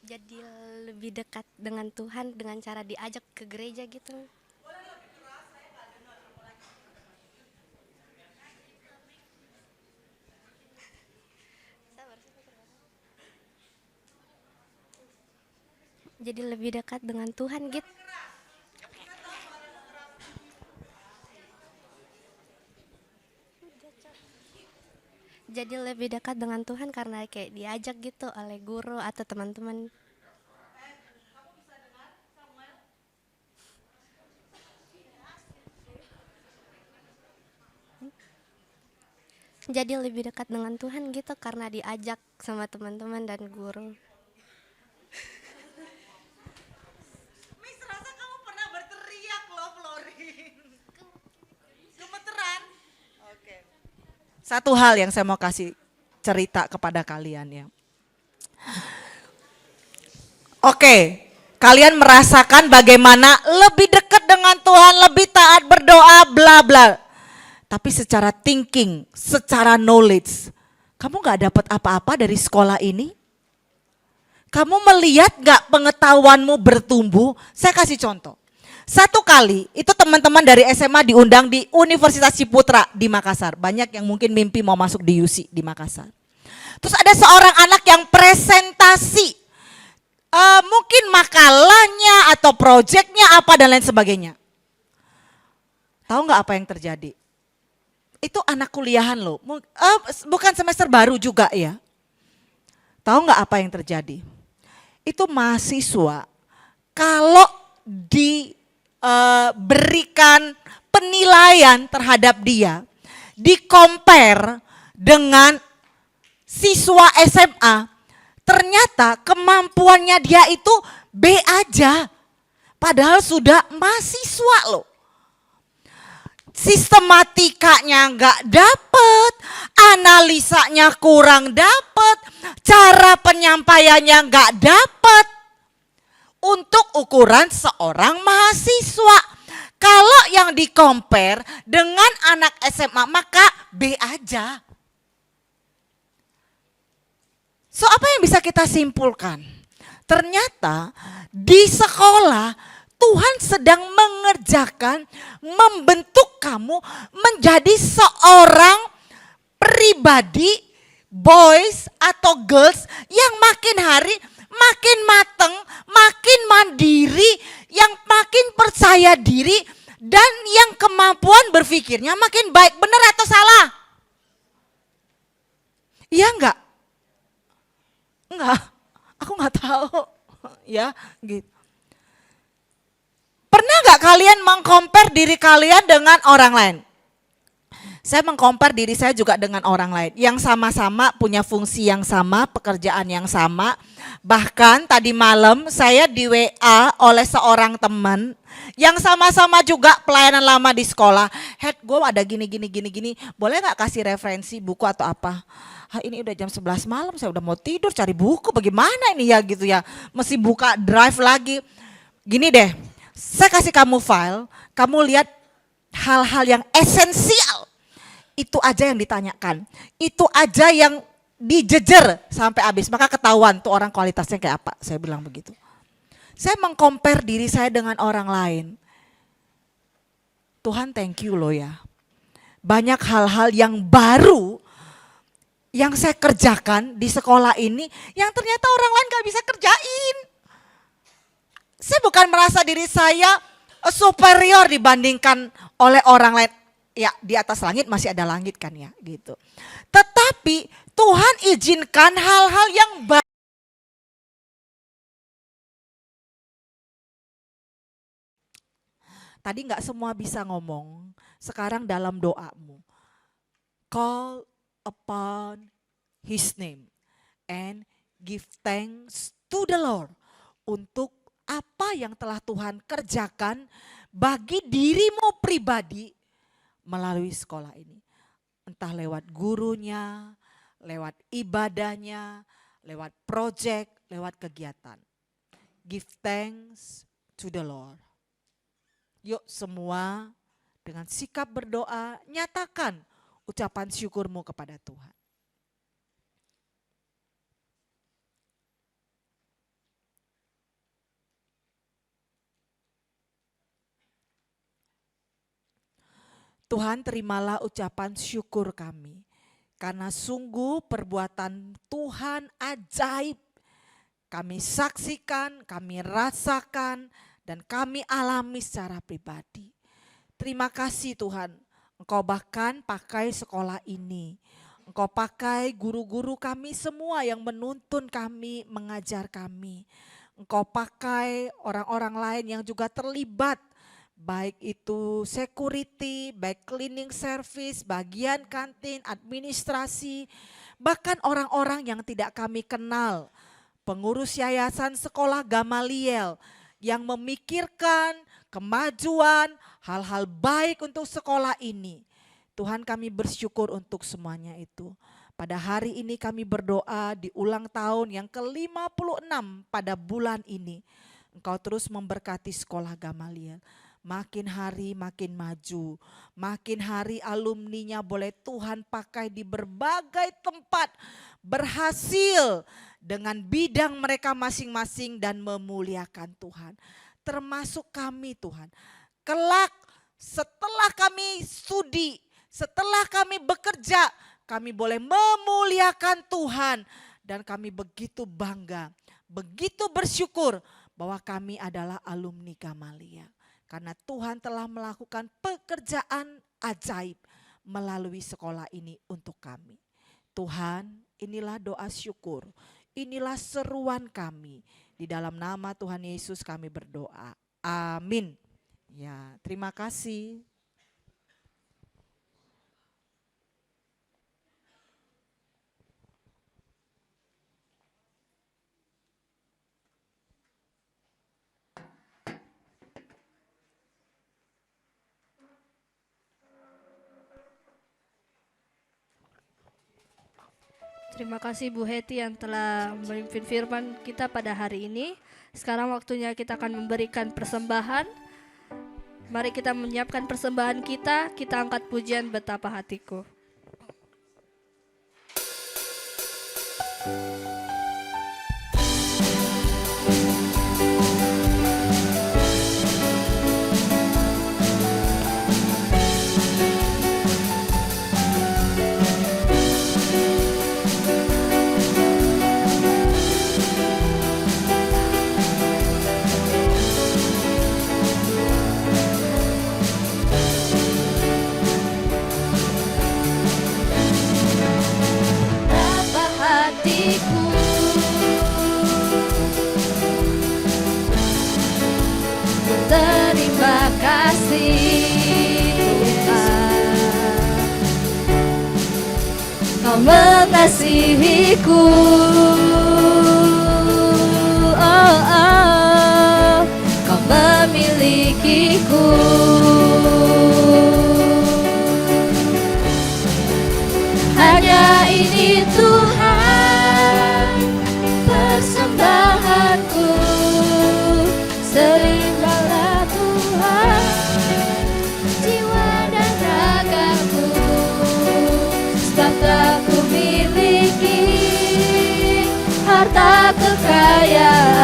Jadi lebih dekat dengan Tuhan dengan cara diajak ke gereja gitu. Jadi lebih dekat dengan Tuhan gitu. Jadi lebih dekat dengan Tuhan karena kayak diajak gitu oleh guru atau teman-teman. Jadi lebih dekat dengan Tuhan gitu karena diajak sama teman-teman dan guru. Miss rasa kamu pernah berteriak loh, Florin. Gemeteran. Oke. Satu hal yang saya mau kasih cerita kepada kalian ya. Oke, kalian merasakan bagaimana lebih dekat dengan Tuhan, lebih taat berdoa, bla bla. Tapi secara thinking, secara knowledge, kamu gak dapat apa-apa dari sekolah ini? Kamu melihat gak pengetahuanmu bertumbuh? Saya kasih contoh. Satu kali, itu teman-teman dari SMA diundang di Universitas Ciputra di Makassar. Banyak yang mungkin mimpi mau masuk di UC di Makassar. Terus ada seorang anak yang presentasi. Mungkin makalahnya atau proyeknya apa dan lain sebagainya. Tahu nggak apa yang terjadi? Itu anak kuliahan loh, bukan semester baru juga ya. Tahu nggak apa yang terjadi? Itu mahasiswa kalau diberikan penilaian terhadap dia, di-compare dengan siswa SMA, ternyata kemampuannya dia itu B aja. Padahal sudah mahasiswa loh. Sistematikanya nggak dapet, analisanya kurang dapet, cara penyampaiannya nggak dapet. Untuk ukuran seorang mahasiswa. Kalau yang di-compare dengan anak SMA maka B aja. So apa yang bisa kita simpulkan? Ternyata di sekolah Tuhan sedang mengerjakan, membentuk kamu menjadi seorang pribadi, boys atau girls yang makin hari makin mateng, makin mandiri, yang makin percaya diri, dan yang kemampuan berpikirnya makin baik. Benar atau salah? Iya enggak? Enggak, aku enggak tahu. Ya gitu. Pernah nggak kalian meng-compare diri kalian dengan orang lain? Saya meng-compare diri saya juga dengan orang lain yang sama-sama punya fungsi yang sama, pekerjaan yang sama. Bahkan tadi malam saya di WA oleh seorang teman yang sama-sama juga pelayanan lama di sekolah. Head, gue ada gini, boleh nggak kasih referensi buku atau apa? Ini udah jam 11 malam, saya udah mau tidur, cari buku, bagaimana ini ya gitu ya. Mesti buka drive lagi. Gini deh. Saya kasih kamu file, kamu lihat hal-hal yang esensial. Itu aja yang ditanyakan. Itu aja yang dijejer sampai habis. Maka ketahuan tuh orang kualitasnya kayak apa. Saya bilang begitu. Saya meng-compare diri saya dengan orang lain. Tuhan thank you loh ya. Banyak hal-hal yang baru yang saya kerjakan di sekolah ini yang ternyata orang lain gak bisa kerjain. Saya bukan merasa diri saya superior dibandingkan oleh orang lain. Ya di atas langit masih ada langit kan ya gitu. Tetapi Tuhan izinkan hal-hal yang baik. Tadi nggak semua bisa ngomong. Sekarang dalam doamu. Call upon His name and give thanks to the Lord untuk apa yang telah Tuhan kerjakan bagi dirimu pribadi melalui sekolah ini. Entah lewat gurunya, lewat ibadahnya, lewat project, lewat kegiatan. Give thanks to the Lord. Yuk semua dengan sikap berdoa, nyatakan ucapan syukurmu kepada Tuhan. Tuhan, terimalah ucapan syukur kami, karena sungguh perbuatan Tuhan ajaib. Kami saksikan, kami rasakan, dan kami alami secara pribadi. Terima kasih Tuhan, Engkau bahkan pakai sekolah ini. Engkau pakai guru-guru kami semua yang menuntun kami, mengajar kami. Engkau pakai orang-orang lain yang juga terlibat, baik itu security, baik cleaning service, bagian kantin, administrasi, bahkan orang-orang yang tidak kami kenal. Pengurus yayasan sekolah Gamaliel yang memikirkan kemajuan, hal-hal baik untuk sekolah ini. Tuhan, kami bersyukur untuk semuanya itu. Pada hari ini kami berdoa di ulang tahun yang ke-56 pada bulan ini. Engkau terus memberkati sekolah Gamaliel. Makin hari makin maju, makin hari alumninya boleh Tuhan pakai di berbagai tempat, berhasil dengan bidang mereka masing-masing dan memuliakan Tuhan. Termasuk kami Tuhan, kelak setelah kami studi, setelah kami bekerja, kami boleh memuliakan Tuhan. Dan kami begitu bangga, begitu bersyukur bahwa kami adalah alumni Gamaliel. Karena Tuhan telah melakukan pekerjaan ajaib melalui sekolah ini untuk kami. Tuhan, inilah doa syukur, inilah seruan kami. Di dalam nama Tuhan Yesus kami berdoa. Amin. Ya, terima kasih. Terima kasih Bu Heti yang telah memimpin firman kita pada hari ini. Sekarang waktunya kita akan memberikan persembahan. Mari kita menyiapkan persembahan kita angkat pujian Betapa Hatiku. Terima kasih Tuhan, Kau mengasihiku. Oh, oh, Kau memilikiku. Hanya ini Tuhan persembahanku. Terimalah Tuhan jiwa dan ragaku, sebab tak ku miliki harta kekayaan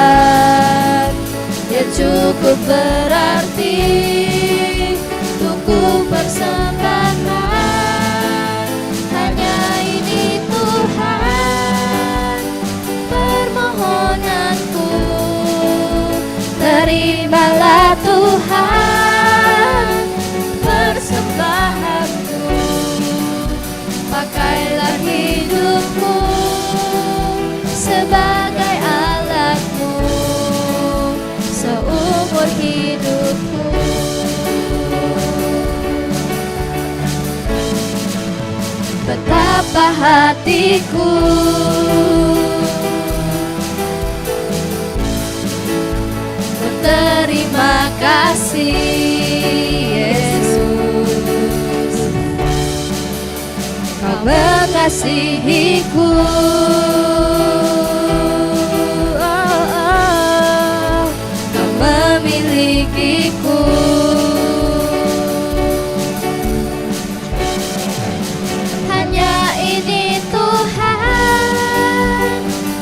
yang cukup berarti untuk ku persembahkan. Hanya ini Tuhan permohonanku. Terimalah Tuhan persembahanku. Pakailah hidupku sebagai alatmu seumur hidupku. Betapa hatiku terima kasih Yesus, Kau mengasihiku. Oh, oh, Kau memilikiku. Hanya ini Tuhan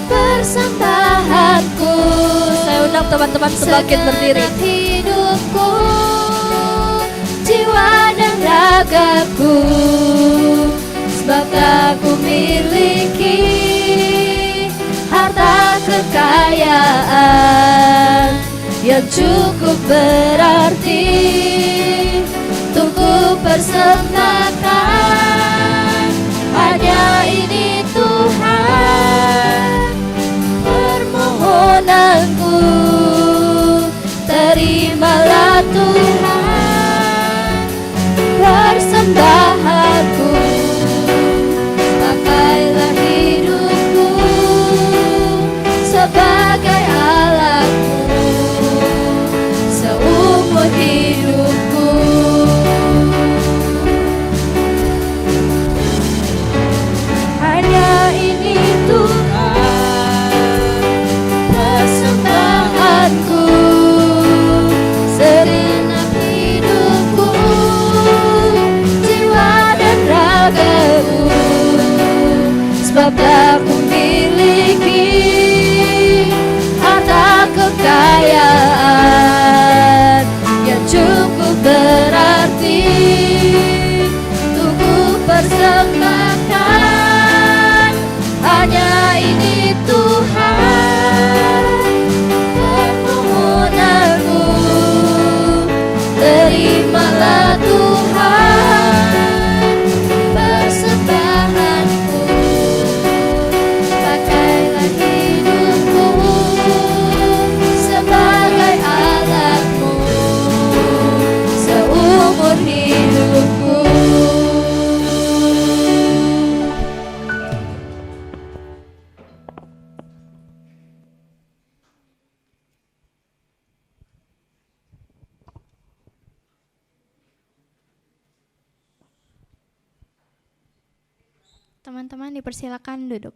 persembahanku. Saya undang teman-teman semakin berdiri. Hidupku, jiwa dan raga ragaku, sebab tak ku miliki harta kekayaan yang cukup berarti untuk ku persembahkan. Hanya ini Tuhan permohonanku, terimalah Tuhan persembahanku. Pakailah hidupku sebagai alatmu seumur hidupku. Hanya ini Tuhan persembahanku, segenap hidupku, jiwa dan ragaku, sebab tak ku miliki harta kekayaan yang cukup berarti untuk ku persembahkan. Hanya ini Tuhan permohonanku, terimalah Tuhan persembahanku. Pakailah hidupku sebagai alatmu seumur hidupku. Teman-teman dipersilakan duduk.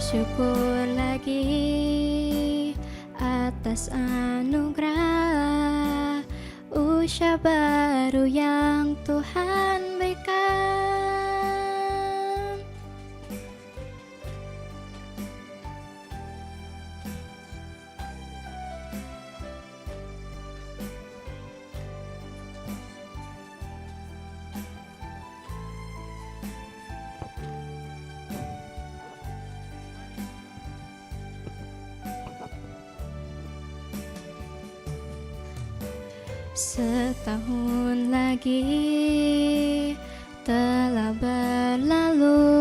bersyukur lagi atas anugerah usia baru yang Tuhan berikan. Setahun lagi telah berlalu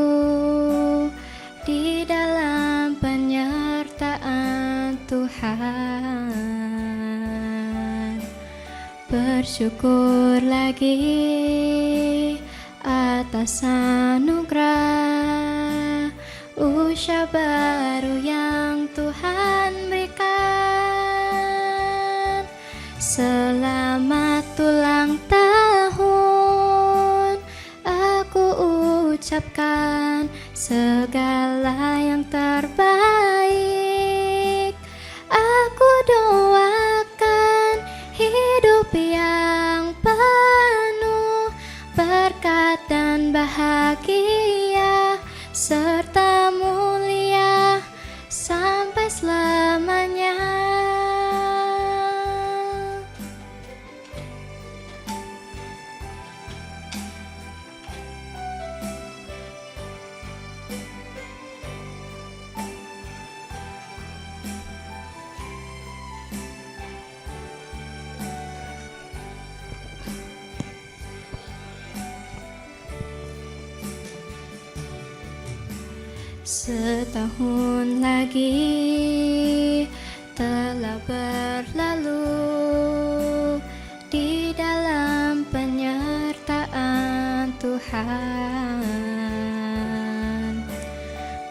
di dalam penyertaan Tuhan. Bersyukur lagi atas anugerah usia baru yang Tuhan berikan. Selamat ulang tahun, aku ucapkan segala yang terbaik. Aku doakan hidup yang penuh berkat dan bahagia serta mulia sampai selamanya. Setahun lagi telah berlalu di dalam penyertaan Tuhan.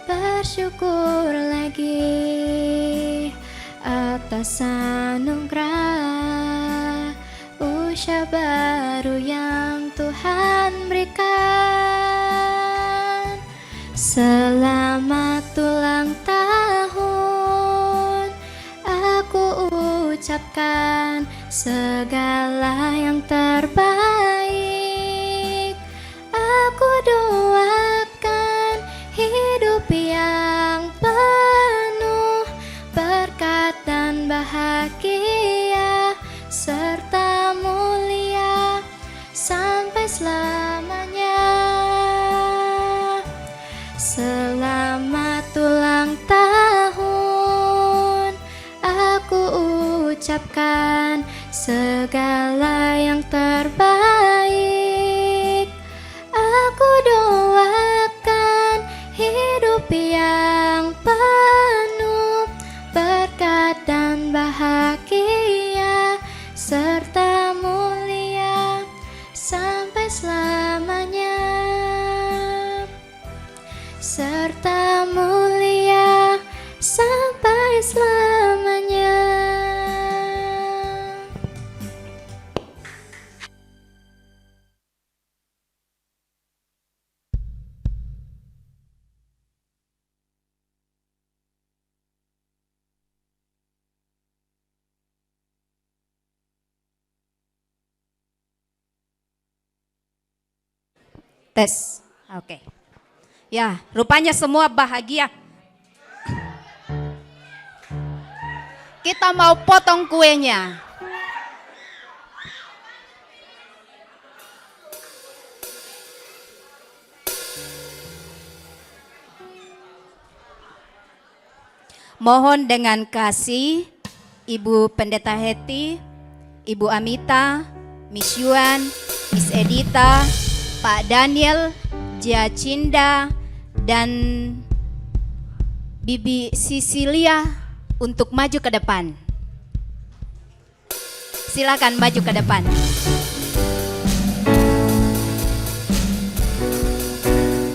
Bersyukur lagi atas anugerah usia baru yang Tuhan berikan. Selamat ulang tahun, aku ucapkan segala yang terbaik. Aku doakan hidup yang penuh berkat dan bahagia serta mulia sampai selamanya. Selamat ulang tahun, aku ucapkan segala yang terbaik. Aku doakan hidup yang penuh berkat dan bahagia serta mulia sampai selamanya. Serta mulia sampai selamanya. Tes, oke. Ya, rupanya semua bahagia. Kita mau potong kuenya. Mohon dengan kasih Ibu Pendeta Heti, Ibu Amita, Miss Yuan, Miss Edita, Pak Daniel, Jacinda, dan Bibi Sisilia untuk maju ke depan. Silakan maju ke depan.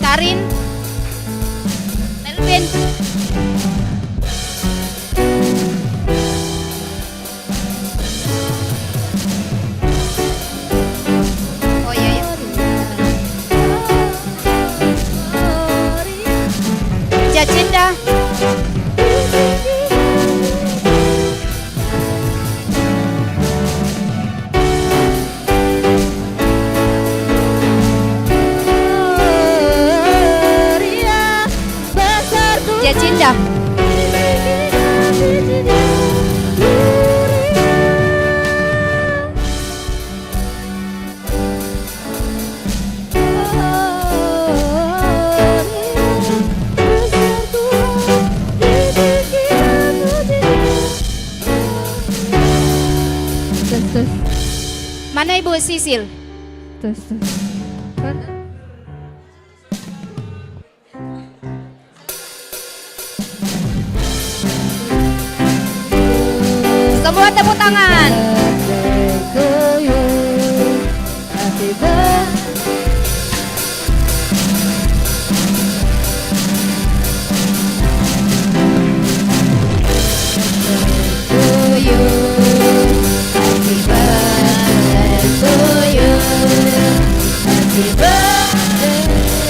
Karin, Melvin, oh iya ya. Jacinda, Jacinda, Tes. Mana Ibu Sisil? Tes. Kan Semua tepuk tangan. to you. Happy birthday. To you. Happy birthday to you. Happy birthday,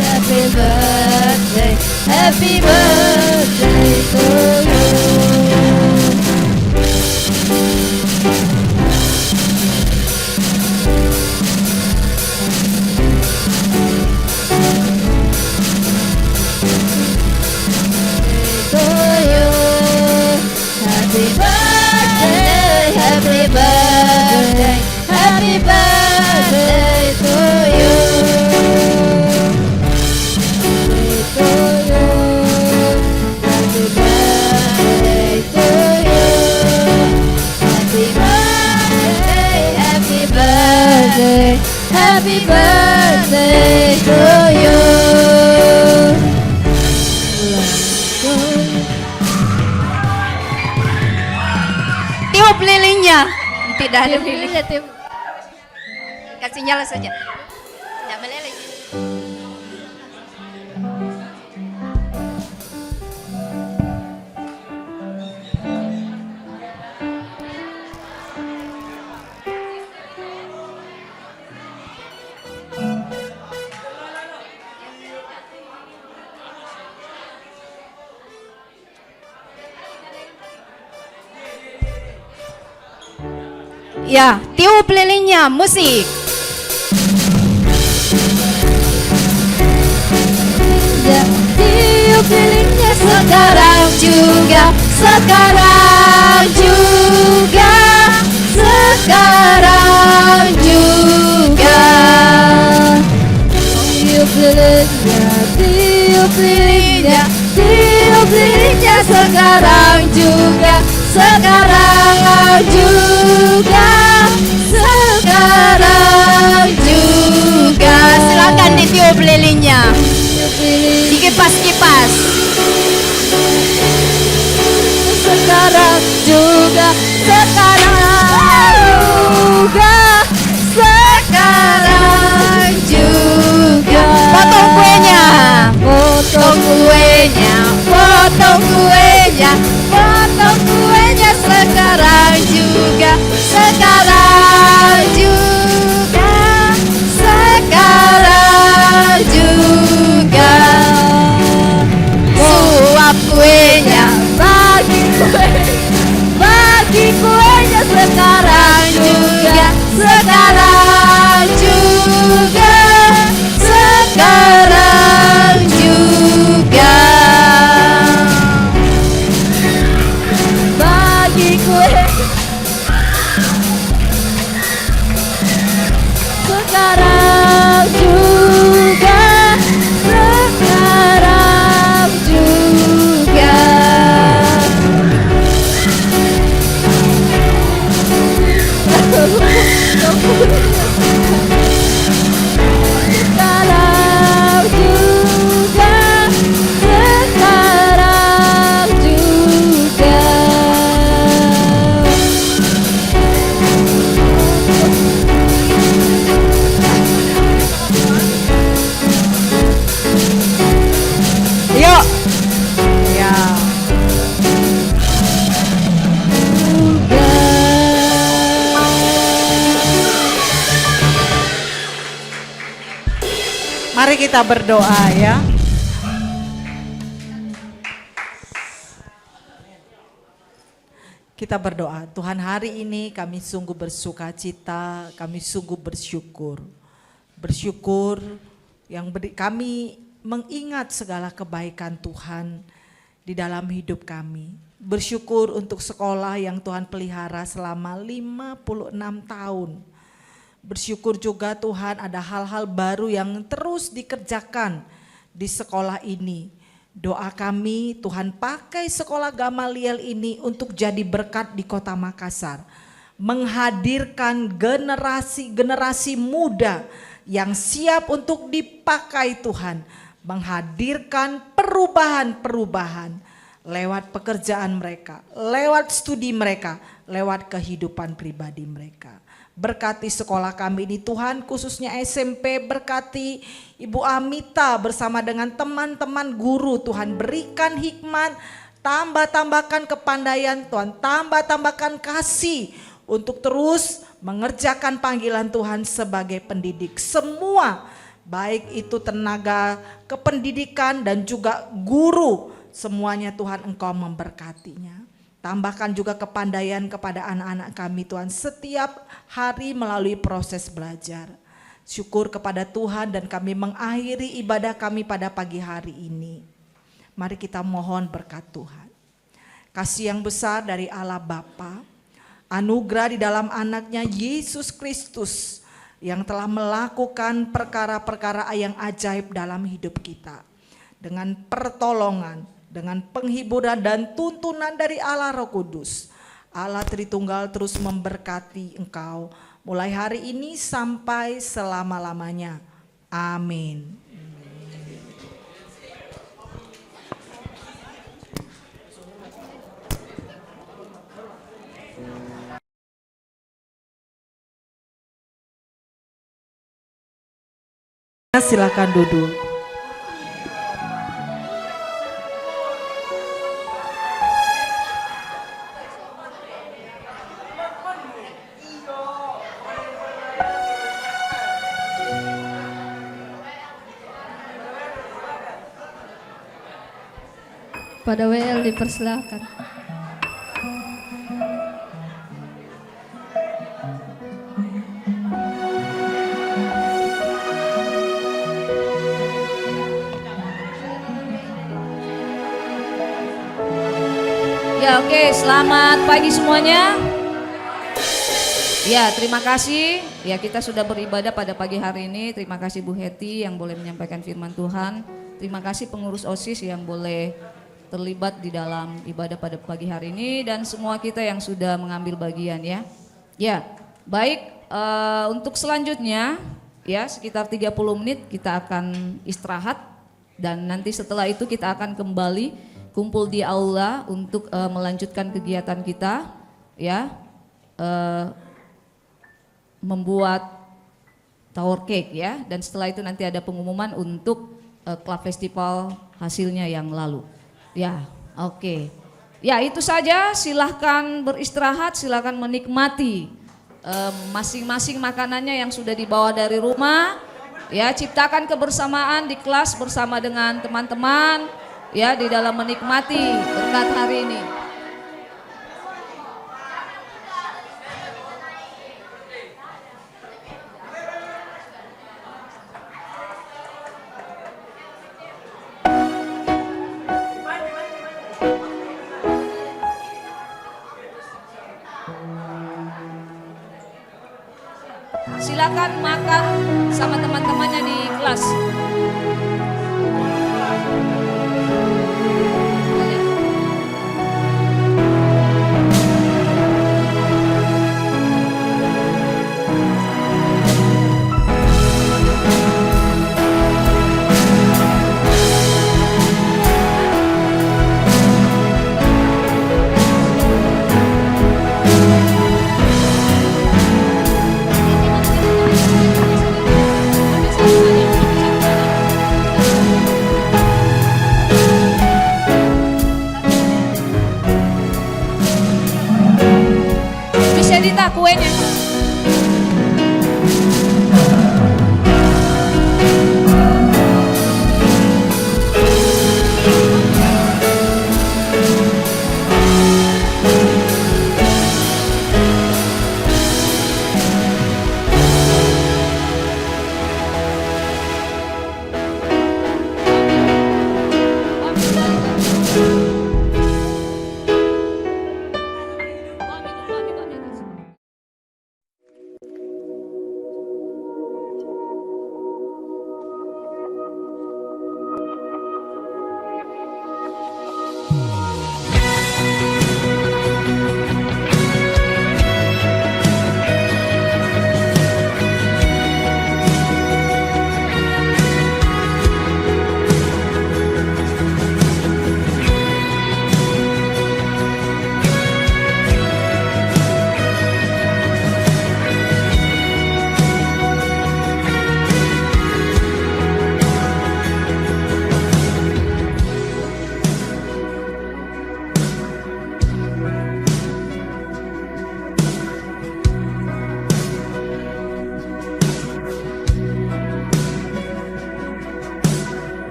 happy birthday, happy birthday to you. To you. Happy birthday, happy birthday, happy birthday to you. To you. Happy birthday to you. Happy birthday, happy birthday, happy birthday to you. Tiup lilinnya. Tidak ada lilin. Kasih nyala saja. Tidak meleleh. Ya, tiup lilinnya, musik. Ya, tiup lilinnya sekarang juga, sekarang juga, sekarang juga. Tiup lilinnya, tiup lilinnya, tiup lilinnya sekarang juga, sekarang juga, sekarang juga. Silakan ditiup lilinnya. Dikipas-kipas. Sekarang juga, sekarang juga, sekarang juga. Potong kuenya. Potong kuenya, potong kuenya, potong kuenya sekarang juga, sekarang juga, sekarang juga. Suap kuenya, bagi kuenya sekarang juga, sekarang juga, sekarang juga. Bagi kue sekarang juga, sekarang juga. Sekarang juga, sekarang juga. Yuk. Ya. Mari kita berdoa ya. Kita berdoa, Tuhan hari ini kami sungguh bersuka cita, kami sungguh bersyukur. Bersyukur yang kami mengingat segala kebaikan Tuhan di dalam hidup kami. Bersyukur untuk sekolah yang Tuhan pelihara selama 56 tahun. Bersyukur juga Tuhan ada hal-hal baru yang terus dikerjakan di sekolah ini. Doa kami Tuhan pakai sekolah Gamaliel ini untuk jadi berkat di kota Makassar. menghadirkan generasi-generasi muda yang siap untuk dipakai Tuhan, menghadirkan perubahan-perubahan lewat pekerjaan mereka, lewat studi mereka, lewat kehidupan pribadi mereka. Berkati sekolah kami ini Tuhan, khususnya SMP, berkati Ibu Amita bersama dengan teman-teman guru. Tuhan berikan hikmat, tambahkan kepandaian Tuhan, tambahkan kasih untuk terus mengerjakan panggilan Tuhan sebagai pendidik. Semua, baik itu tenaga kependidikan dan juga guru, semuanya Tuhan Engkau memberkatinya. Tambahkan juga kepandaian kepada anak-anak kami Tuhan setiap hari melalui proses belajar. Syukur kepada Tuhan dan kami mengakhiri ibadah kami pada pagi hari ini. Mari kita mohon berkat Tuhan. Kasih yang besar dari Allah Bapa, anugerah di dalam anaknya Yesus Kristus yang telah melakukan perkara-perkara yang ajaib dalam hidup kita. Dengan pertolongan, dengan penghiburan dan tuntunan dari Allah Roh Kudus, Allah Tritunggal terus memberkati engkau mulai hari ini sampai selama-lamanya. Amin. Silakan duduk. Pada WL dipersilakan. Ya oke, selamat pagi semuanya. Ya terima kasih. Ya kita sudah beribadah pada pagi hari ini. Terima kasih Bu Heti yang boleh menyampaikan firman Tuhan. Terima kasih pengurus OSIS yang boleh terlibat di dalam ibadah pada pagi hari ini dan semua kita yang sudah mengambil bagian ya. Ya, baik untuk selanjutnya ya sekitar 30 menit kita akan istirahat dan nanti setelah itu kita akan kembali kumpul di aula untuk melanjutkan kegiatan kita ya. Membuat tower cake ya dan setelah itu nanti ada pengumuman untuk club festival hasilnya yang lalu. Ya, oke. Ya, itu saja. Silahkan beristirahat, silahkan menikmati masing-masing makanannya yang sudah dibawa dari rumah. Ya, ciptakan kebersamaan di kelas bersama dengan teman-teman ya di dalam menikmati berkat hari ini. Silakan makan sama teman-temannya di kelas. Bisa dita kuenya.